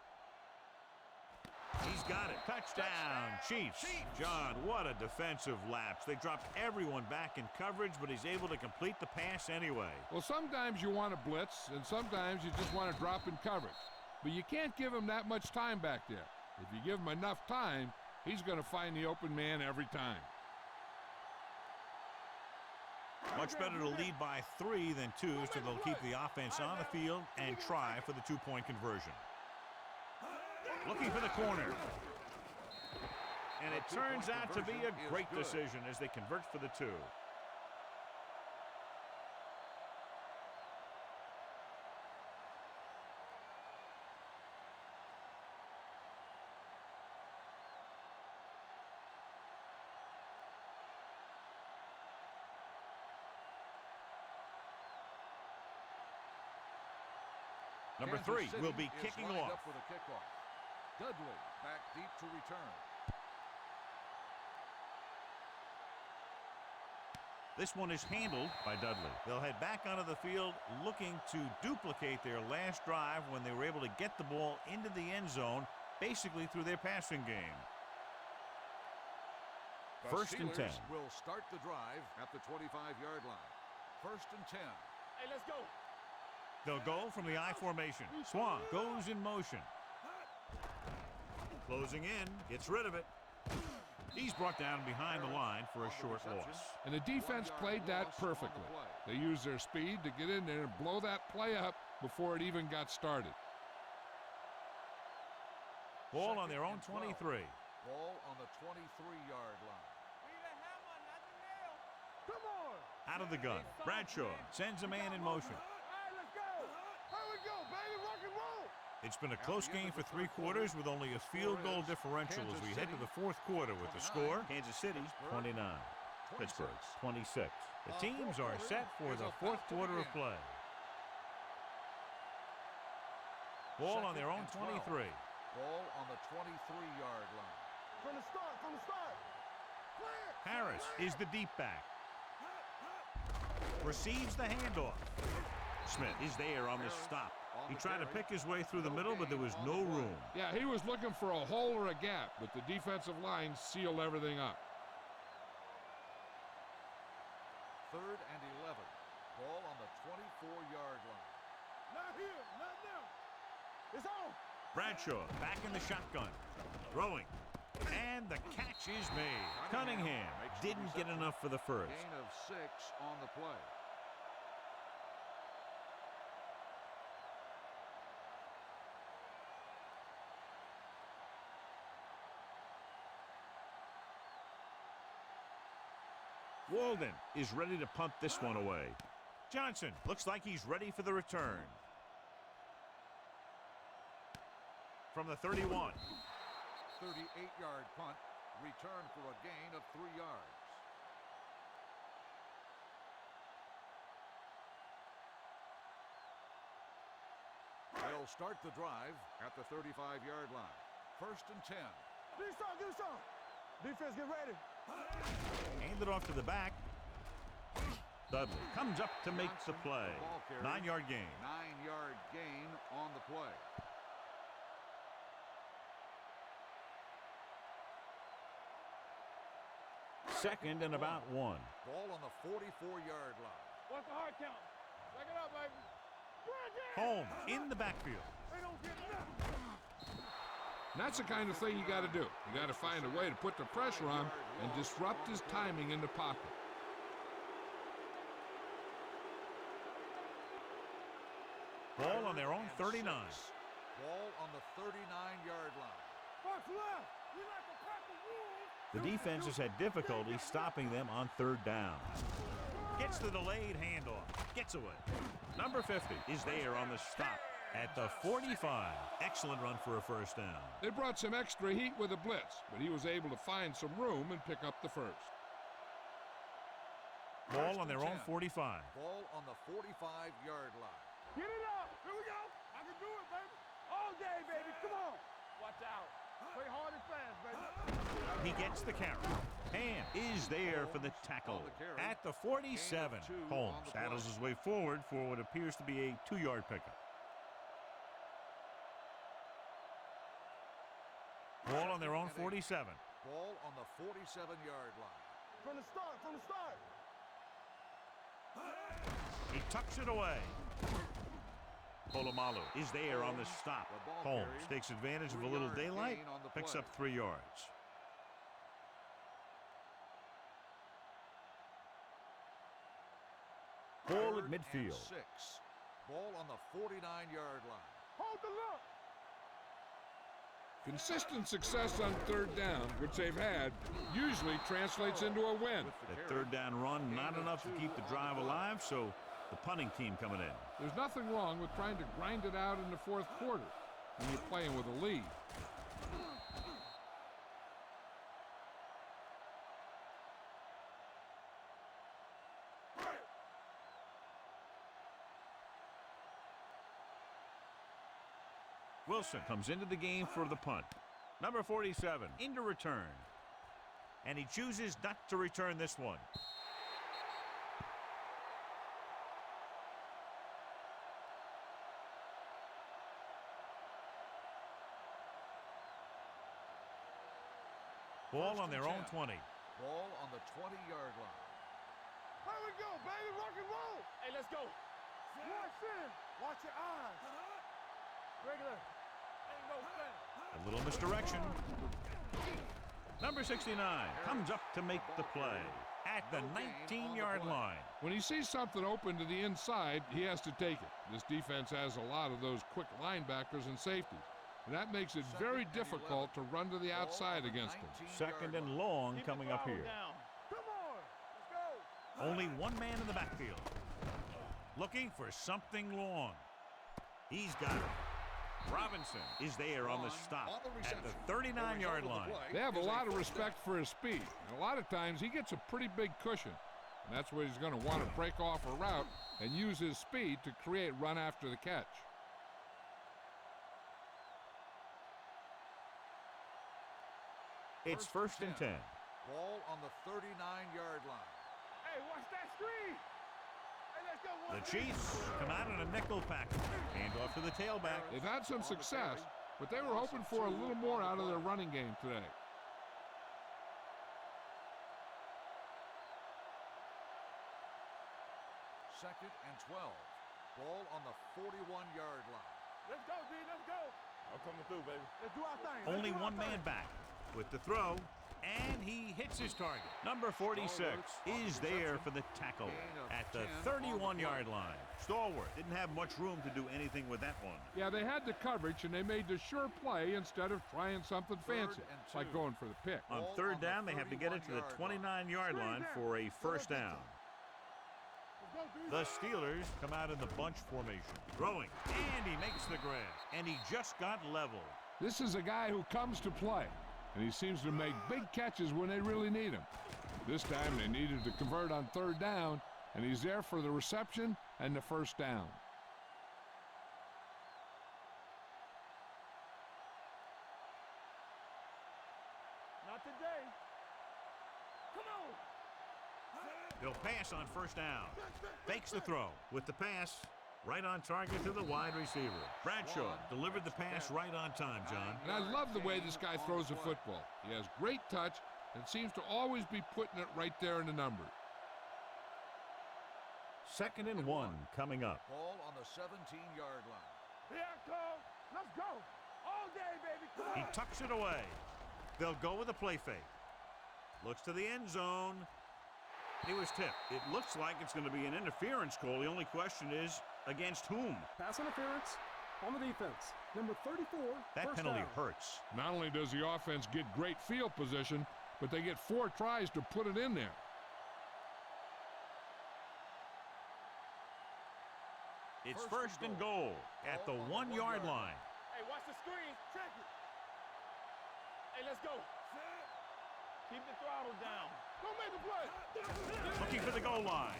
He's got it. Touchdown, Chiefs. John, what a defensive lapse. They dropped everyone back in coverage, but he's able to complete the pass anyway. Well, sometimes you want to blitz, and sometimes you just want to drop in coverage. But you can't give him that much time back there. If you give him enough time, he's going to find the open man every time. Much better to lead by 3 than 2, so they'll keep the offense on the field and try for the 2-point conversion. Looking for the corner. And it turns out to be a great decision as they convert for the 2. Number 3 will be kicking off. Up with a kickoff. Dudley back deep to return. This one is handled by Dudley. They'll head back onto the field looking to duplicate their last drive when they were able to get the ball into the end zone, basically through their passing game. The First and 10. Steelers will start the drive at the 25-yard line. First and 10. Hey, let's go. They'll go from the I formation. Swan goes in motion. Closing in, gets rid of it. He's brought down behind the line for a short loss. And the defense played that perfectly. They used their speed to get in there and blow that play up before it even got started. Ball on their own 23. Ball on the 23-yard line. Come on. Out of the gun. Bradshaw sends a man in motion. Hey, let's go. Here we go, baby. Rock and roll. It's been a close game for 3 quarters with only a field goal differential as we head to the 4th quarter with the score. Kansas City's 29. Pittsburgh's 26. The teams are set for the 4th quarter of play. Ball on their own 23. Ball on the 23-yard line. From the start. Clear. Harris is the deep back. Receives the handoff. Smith is there on the stop. He tried to pick his way through the middle, but there was no room. Yeah, he was looking for a hole or a gap, but the defensive line sealed everything up. Third and 11. Ball on the 24-yard line. Not here, not now. It's on. Bradshaw back in the shotgun. Throwing. And the catch is made. Cunningham didn't get enough for the first. Gain of 6 on the play. Walden is ready to punt this one away. Johnson looks like he's ready for the return. From the 31. 38-yard punt. Return for a gain of 3 yards. They'll start the drive at the 35-yard line. 1st and 10. Give me some, give me some. Defense, get ready. Hand it off to the back. Dudley comes up to make the play. 9-yard gain. 9-yard gain on the play. Second and about 1. Ball on the 44-yard line. What's the hard count? Check it out, baby. Holmes in the backfield. They don't get nothing. And that's the kind of thing you got to do. You got to find a way to put the pressure on and disrupt his timing in the pocket. Ball on their own 39. Ball on the 39-yard line. Box left. We like to crack the rules. The defense has had difficulty stopping them on 3rd down. Gets the delayed handoff. Gets away. Number 50 is there on the stop at the 45. Excellent run for a first down. They brought some extra heat with a blitz, but he was able to find some room and pick up the first. Ball on their own 45. Ball on the 45-yard line. Get it up. Here we go. I can do it, baby. All day, baby. Come on. Watch out. Play hard and fast, baby. He gets the carry. Hand is there for the tackle at the 47. Holmes saddles his way forward for what appears to be a 2-yard pickup. Ball on their own 47. Ball on the 47-yard line. From the start, from the start. He tucks it away. Polamalu is there on the stop. Holmes takes advantage of a little daylight, picks up 3 yards. Ball at midfield. 6. Ball on the 49-yard line. Hold the look. Consistent success on 3rd down, which they've had, usually translates into a win. That 3rd down run, not enough to keep the drive alive, so the punting team coming in. There's nothing wrong with trying to grind it out in the 4th quarter when you're playing with a lead. Wilson comes into the game for the punt. Number 47 into return. And he chooses not to return this one. Ball on their own 20. Ball on the 20-yard line. Here we go, baby. Rock and roll. Hey, let's go. Watch in. Watch your eyes. Regular. Ain't no thing. A little misdirection. Number 69 comes up to make the play at the 19-yard line. When he sees something open to the inside, he has to take it. This defense has a lot of those quick linebackers and safeties, and that makes it very difficult to run to the outside against them. 2nd and long coming up here. Come on. Let's go. Only one man in the backfield. Looking for something long. He's got it. Robinson is there on the stop at the 39-yard line. They have a lot of respect for his speed, and a lot of times he gets a pretty big cushion. And that's where he's going to want to break off a route and use his speed to create run after the catch. It's 1st and 10. Ball on the 39-yard line. Hey, watch that screen. Hey, let's go. The Chiefs come out in a nickel package. Hand off to the tailback. They've had some success, but they were hoping for a little more out of their running game today. 2nd and 12. Ball on the 41-yard line. Let's go, D. Let's go. I'm coming through, baby. Let's do our thing. Only one man back with the throw, and he hits his target. Number 46 is there for the tackle at the 31-yard line. Stalwart didn't have much room to do anything with that one. Yeah, they had the coverage, and they made the sure play instead of trying something fancy, like going for the pick. On third down, they have to get it to the 29-yard line for a first down. The Steelers come out in the bunch formation. Throwing, and he makes the grab, and he just got leveled. This is a guy who comes to play, and he seems to make big catches when they really need him. This time they needed to convert on third down, and he's there for the reception and the first down. Not today. Come on. They'll pass on first down. Fakes the throw with the pass. Right on target to the wide receiver. Bradshaw delivered the pass right on time, John. And I love the way this guy throws the football. He has great touch and seems to always be putting it right there in the numbers. 2nd and 1 coming up. Ball on the 17-yard line. Here I come. Let's go. All day, baby. Come on. He tucks it away. They'll go with a play fake. Looks to the end zone. He was tipped. It looks like it's going to be an interference call. The only question is, against whom? Pass interference on the defense. Number 34, That first penalty down. hurts. Not only does the offense get great field position, but they get 4 tries to put it in there. It's first and goal at the 1-yard line. Hey, watch the screen. Check it. Hey, let's go. Keep the throttle down. Don't make the play. Looking for the goal line.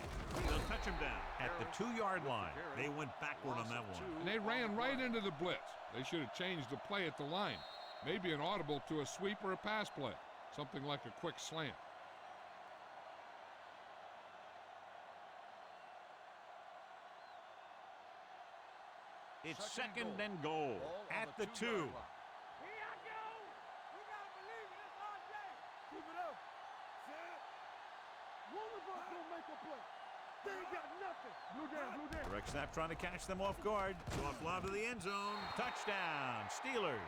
They'll touch him down at the 2-yard line. They went backward on that one. And they ran right into the blitz. They should have changed the play at the line. Maybe an audible to a sweep or a pass play. Something like a quick slant. It's second and goal at the 2. Here I go. We gotta believe it. It's our day. Keep it up. One of us gonna make a play. They ain't got nothing. Blue down, blue down. Direct snap trying to catch them off guard. Soft lob to the end zone. Touchdown, Steelers.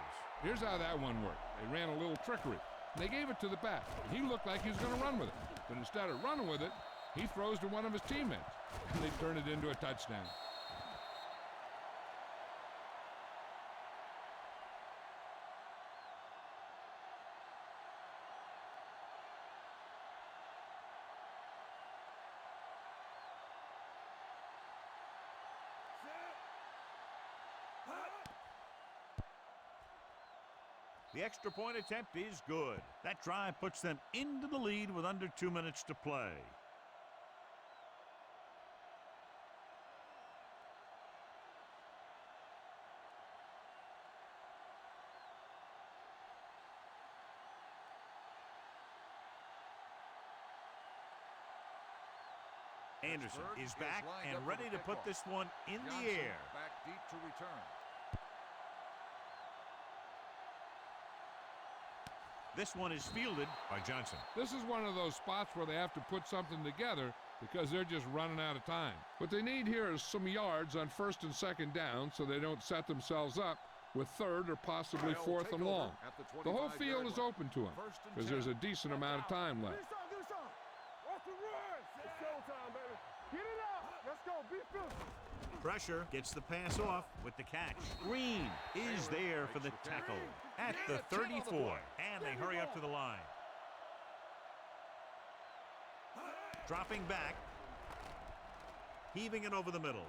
Here's how that one worked. They ran a little trickery. They gave it to the back. He looked like he was going to run with it. But instead of running with it, he throws to one of his teammates. And they turn it into a touchdown. The extra point attempt is good. That drive puts them into the lead with under 2 minutes to play. Anderson is back and ready to put this one in the air. Back deep to return. This one is fielded by Johnson. This is one of those spots where they have to put something together because they're just running out of time. What they need here is some yards on first and second down so they don't set themselves up with third or possibly fourth and long. The whole field is open to them because there's a decent amount of time left. Give me some. Watch the run. It's showtime, baby. Get it out. Let's go. Be physical. Pressure gets the pass off with the catch. Green is there for the tackle at the 34, and they hurry up to the line. Dropping back, heaving it over the middle.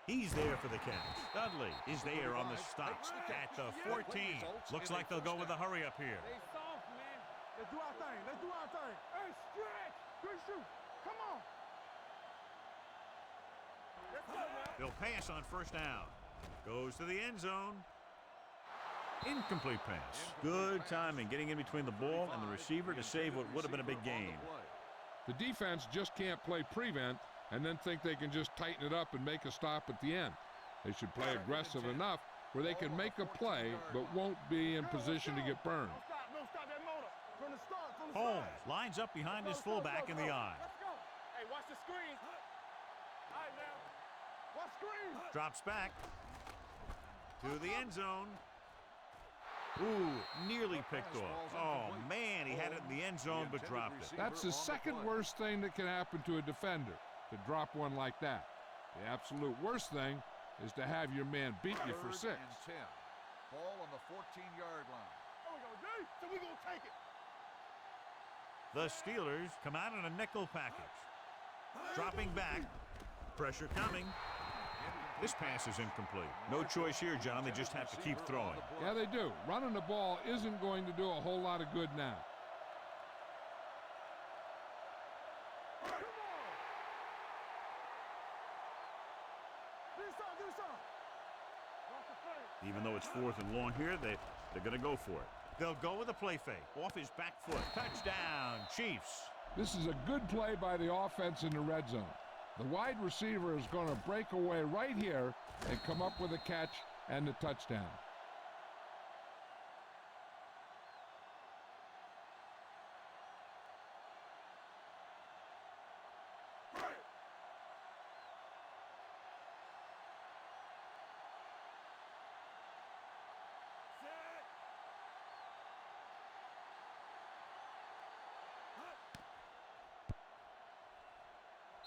He's there for the catch. Dudley is there on the stop at the 14. Looks like they'll go with the hurry up here. They soft, man. Let's do our thing. Let's do our thing. Hey, stretch. Good shoot. Come on. Let's go, man. They'll pass on first down. Goes to the end zone. Incomplete pass. Good timing getting in between the ball and the receiver to save what would have been a big gain. The defense just can't play prevent and then think they can just tighten it up and make a stop at the end. They should play aggressive enough where they can make a play but won't be in position to get burned. Don't stop that motor. From the start, Holmes lines up behind his fullback in the eye. Let's go. Hey, watch the screen. All right, now. Watch screen. Drops back to the end zone. Ooh, nearly picked off. Oh, man, he had it in the end zone but dropped it. That's the second worst thing that can happen to a defender, to drop one like that. The absolute worst thing is to have your man beat you for 6. 3rd and 10. Ball on the 14-yard line. There we go, D. So we gonna take it. The Steelers come out in a nickel package. Dropping back. Pressure coming. This pass is incomplete. No choice here, John. They just have to keep throwing. Yeah, they do. Running the ball isn't going to do a whole lot of good now. Even though it's 4th and long here, they're going to go for it. They'll go with a play fake. Off his back foot. Touchdown, Chiefs. This is a good play by the offense in the red zone. The wide receiver is going to break away right here and come up with a catch and the touchdown.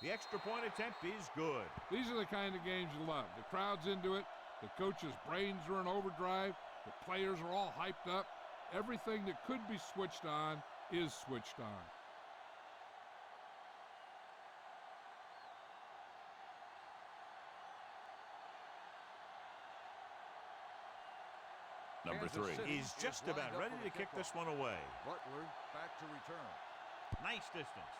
The extra point attempt is good. These are the kind of games you love. The crowd's into it. The coach's brains are in overdrive. The players are all hyped up. Everything that could be switched on is switched on. Number 3. He's just about ready to kick this one away. Butler back to return. Nice distance.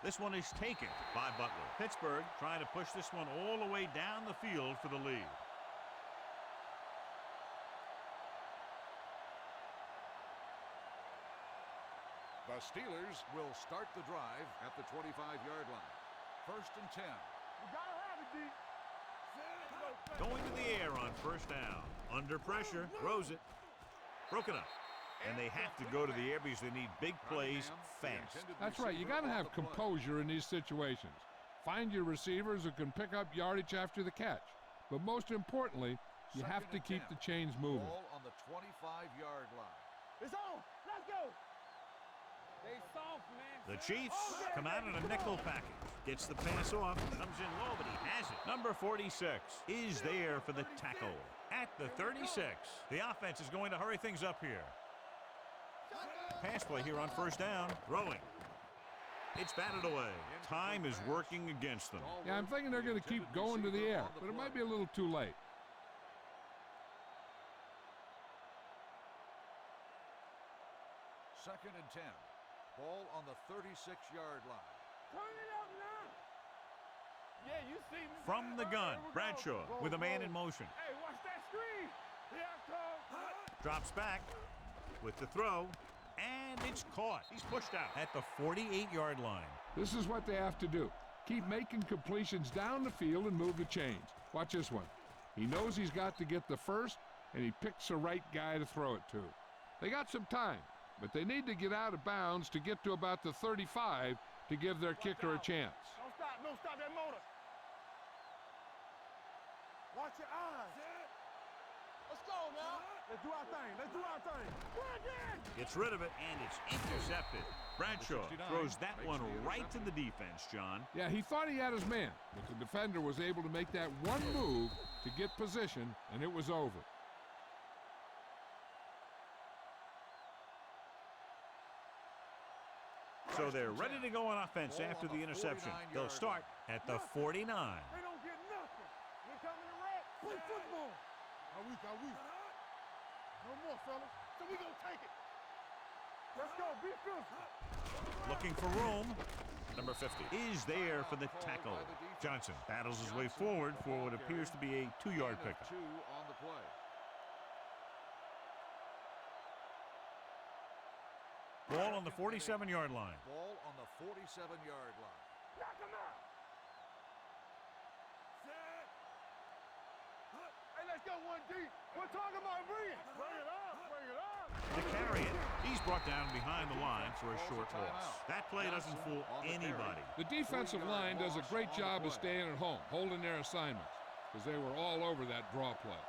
This one is taken by Butler. Pittsburgh trying to push this one all the way down the field for the lead. The Steelers will start the drive at the 25-yard line. 1st and 10. You gotta have it, D. Going to the air on 1st down. Under pressure, throws it. Broken up. And they have to go to the air because they need big plays fast. That's right. You got to have composure in these situations. Find your receivers who can pick up yardage after the catch. But most importantly, you have to keep the chains moving. Ball on the 25-yard line. It's on. Let's go. They soft, man. The Chiefs come out in a nickel package. Gets the pass off. Comes in low, but he has it. Number 46 is there for the tackle. At the 36. The offense is going to hurry things up here. Pass play here on 1st down. Throwing. It's batted away. Time is working against them. Yeah, I'm thinking they're going to keep going to the air, but it might be a little too late. 2nd and 10. Ball on the 36-yard line. Turn it up now. Yeah, you see me. From the gun, Bradshaw with a man in motion. Hey, watch that screen. Here I come. Drops back with the throw, and it's caught. He's pushed out at the 48-yard line. This is what they have to do. Keep making completions down the field and move the chains. Watch this one. He knows he's got to get the first, and he picks the right guy to throw it to. They got some time, but they need to get out of bounds to get to about the 35 to give their kicker a chance. Don't stop that motor. Watch your eyes. Let's go now. Let's do our thing. Let's do our thing. Gets rid of it, and it's intercepted. Bradshaw throws that one right to the defense, John. Yeah, he thought he had his man, but the defender was able to make that one move to get position, and it was over. So they're ready to go on offense after the interception. They'll start at the 49. They don't get nothing. We're coming to wreck. Play football. Are we? No more, fellas. So we gonna take it. Let's go. Be physical. Looking for room. Number 50. Is there for the tackle. Johnson battles his way forward for what appears to be a 2-yard pickup. 2 on the play. Ball on the 47-yard line. Ball on the 47-yard line. Knock him out. Hey, let's go 1 deep. We're talking about bring it. Bring it up. Bring it up. To carry it He's brought down behind the line for a short Calls a loss. timeout. That play doesn't Johnson fool on the carry. anybody. The defensive 3-yard line does a loss great on the job of play. staying at home, holding their assignments, because they were all over that draw play.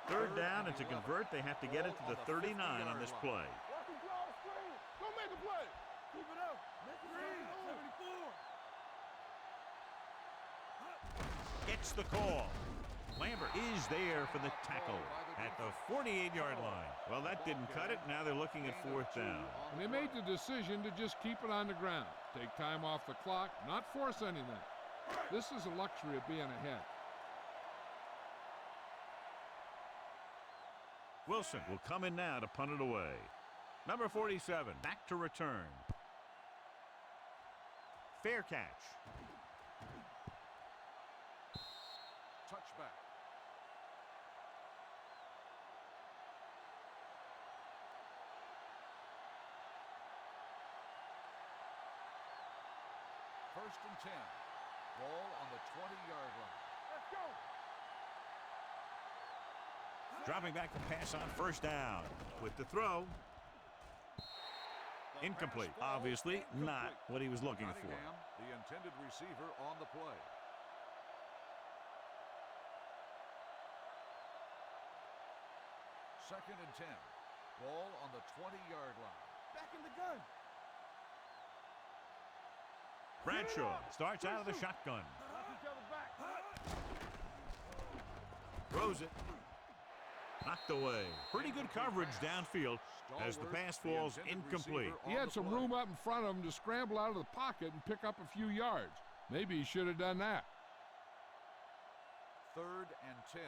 Third down, and to 11. convert, they have to get it to Ball the on the 39 on 50-yard this line. play. Watch him draw a screen. Go make a play. Keep it up. Make it screen. 74. Gets the call. Lambert is there for the tackle at the 48-yard line. Well, that didn't cut it. Now they're looking at fourth down. And they made the decision to just keep it on the ground, take time off the clock, not force anything. This is the luxury of being ahead. Wilson will come in now to punt it away. Number 47, back to return. Fair catch. Touchback. First and 10. Ball on the 20-yard line. Let's go. Dropping back to pass on first down. With the throw. Incomplete. Obviously not what he was looking for. Cunningham, the intended receiver on the play. Second and 10. Ball on the 20-yard line. Back in the gun. Bradshaw starts out of the shotgun. Watch each other back. Throws it. Knocked away. Pretty good coverage downfield as the pass falls incomplete. He had some room up in front of him to scramble out of the pocket and pick up a few yards. Maybe he should have done that. Third and 10.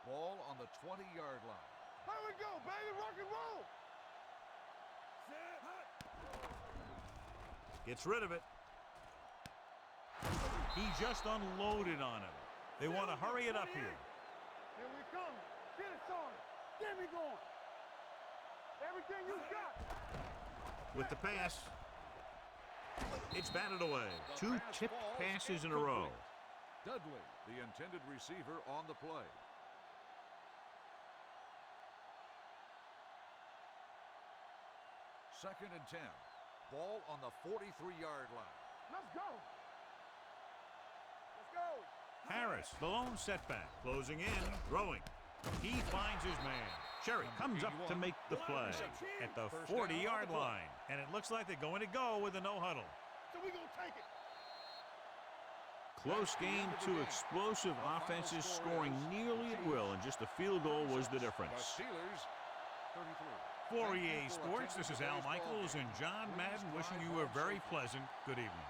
Ball on the 20-yard line. Here we go, baby. Rock and roll. Gets rid of it. He just unloaded on him. They want to hurry it up here. Here we come. Get it started. Get me going. Everything you got. With the pass, it's batted away. Two tipped passes in a row. Dudley, the intended receiver on the play. Second and 10. Ball on the 43-yard line. Let's go. Let's go. Harris, the lone setback, closing in, throwing. He finds his man. Cherry comes up to make the play at the 40-yard line. And it looks like they're going to go with a no-huddle. So we gonna take it. Close game, two explosive offenses scoring nearly at will, and just a field goal was the The difference. Steelers, 33. For EA Sports, this is Al Michaels and John Madden wishing you a very pleasant good evening.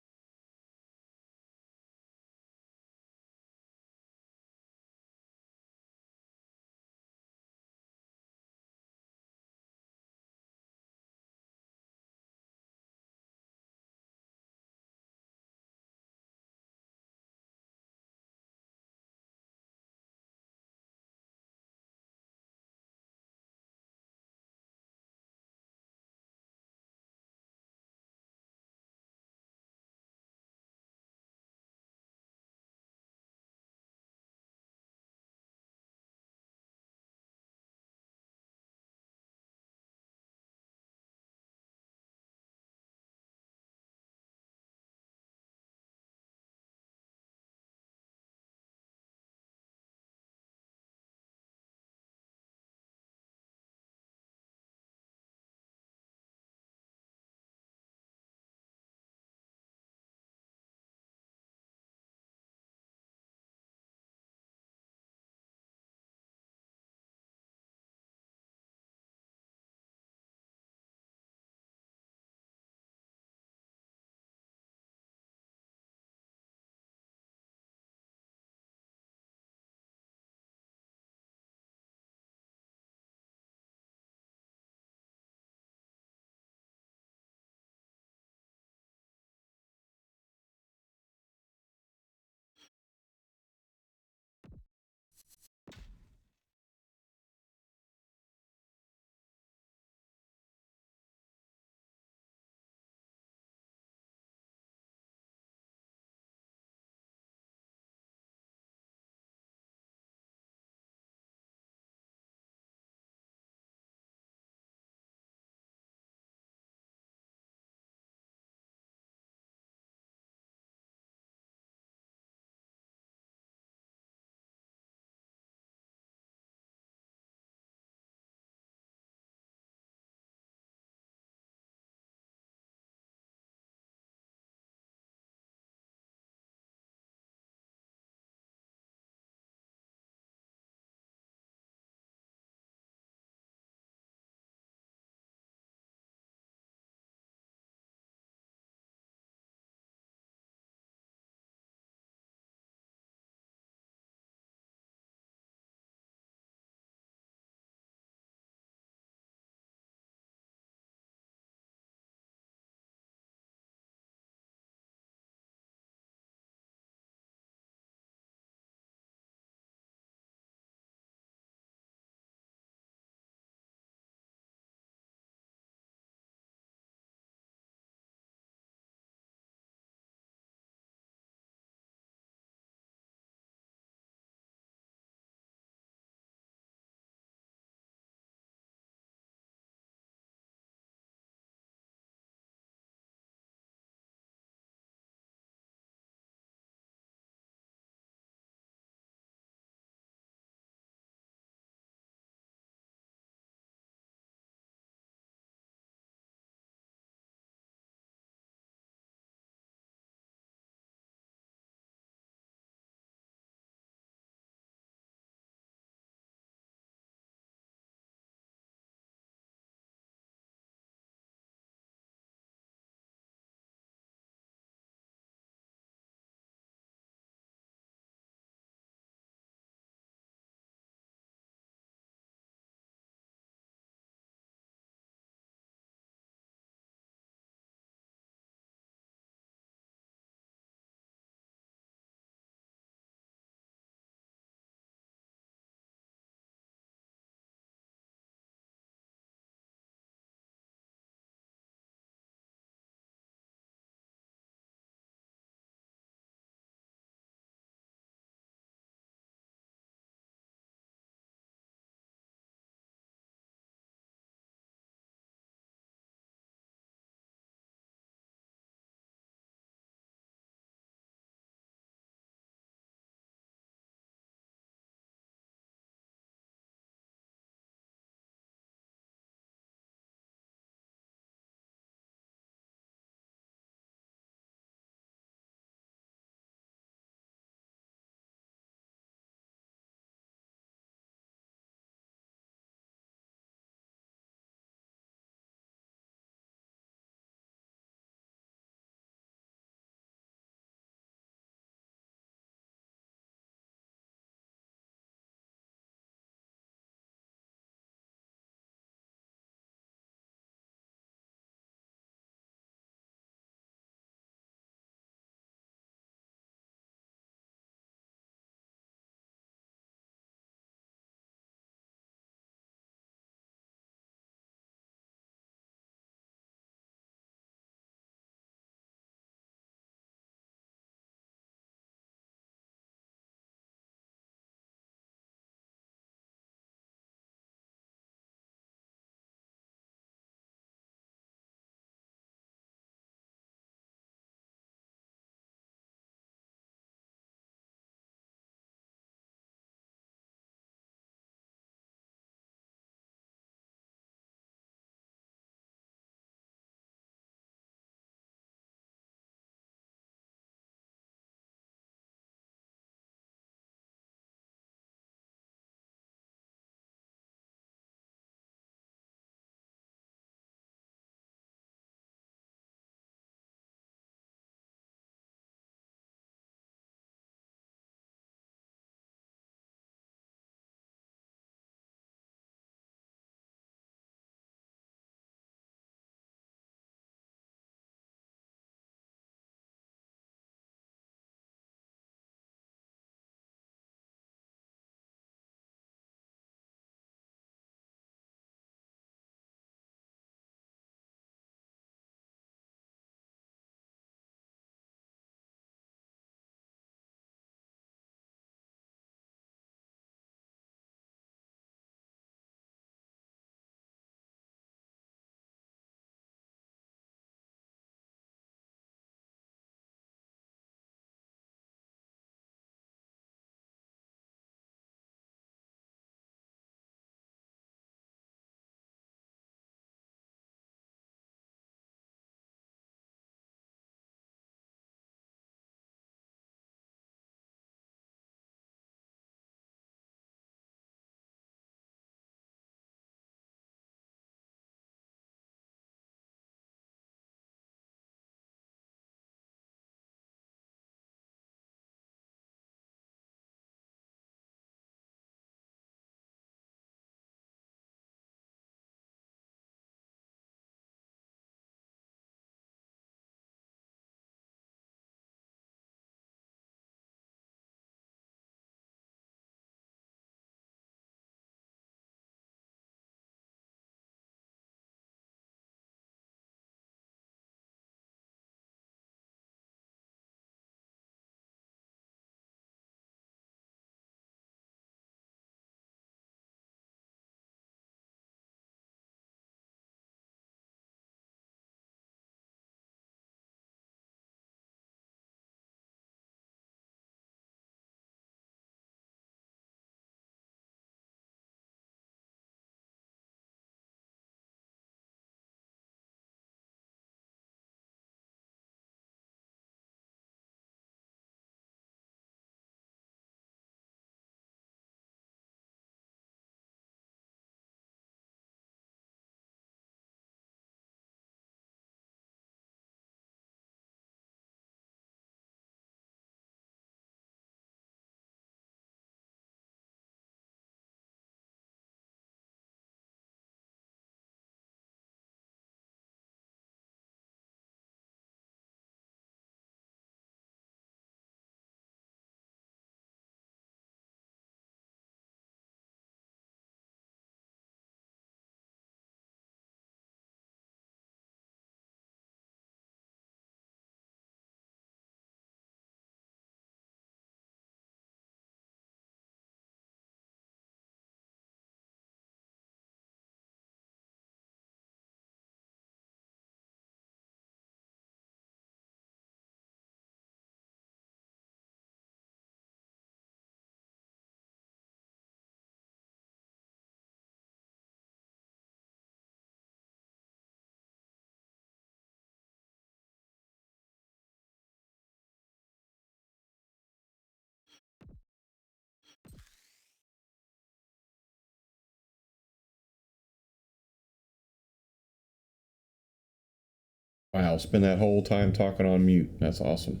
Wow, spend that whole time talking on mute. That's awesome.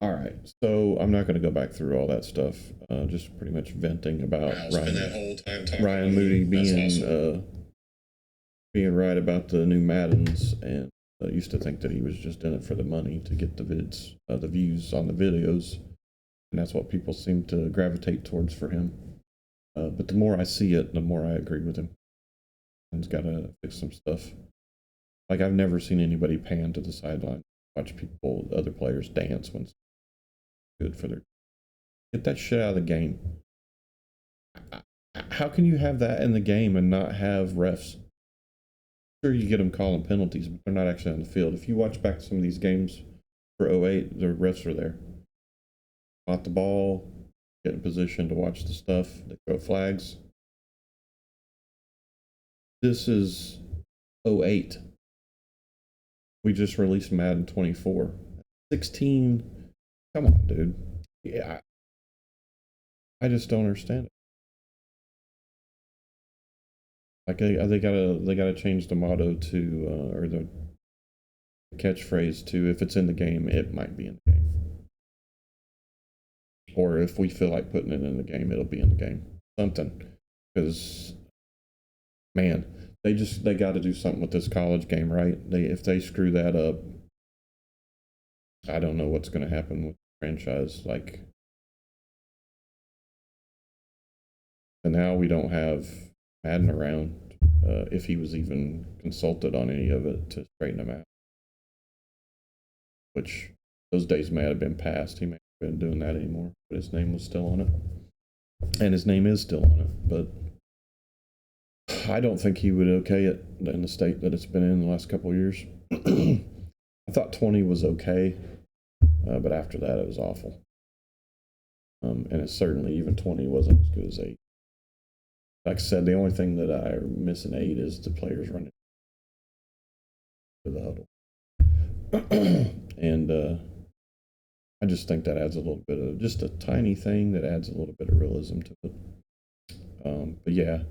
All right, so I'm not going to go back through all that stuff. Just pretty much venting about Ryan Moody being being right about the new Maddens, and used to think that he was just in it for the money to get the vids, the views on the videos, and that's what people seem to gravitate towards for him. But the more I see it, the more I agree with him. He's got to fix some stuff. Like, I've never seen anybody pan to the sideline, watch people, other players dance when it's good for their. Get that shit out of the game. How can you have that in the game and not have refs? Sure, you get them calling penalties, but they're not actually on the field. If you watch back some of these games for 08, the refs are there. Caught the ball, get in position to watch the stuff, they throw flags. This is 08. We just released Madden 24. 16, come on, dude. Yeah, I just don't understand it. Like, they gotta change the motto to, or the catchphrase to, if it's in the game, it might be in the game. Or if we feel like putting it in the game, it'll be in the game. Something. Because, man, they got to do something with this college game, right? If they screw that up, I don't know what's going to happen with the franchise. Like, and now we don't have Madden around, if he was even consulted on any of it to straighten him out. Which, those days may have been past. He may have been doing that anymore, but his name was still on it. And his name is still on it, but I don't think he would okay it in the state that it's been in the last couple of years. I thought 20 was okay, but after that it was awful. And it certainly, even 20 wasn't as good as 8. Like I said, the only thing that I miss in 8 is the players running to the huddle. And I just think that adds a little bit of, just a tiny thing that adds a little bit of realism to it. But yeah,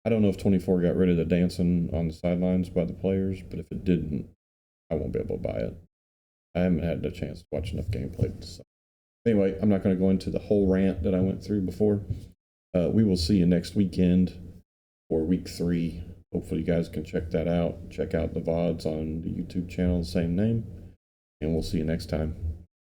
I don't know if 24 got rid of the dancing on the sidelines by the players, but if it didn't, I won't be able to buy it. I haven't had the chance to watch enough gameplay to decide. Anyway, I'm not going to go into the whole rant that I went through before. We will see you next weekend for week 3. Hopefully you guys can check that out. Check out the VODs on the YouTube channel, same name. And we'll see you next time.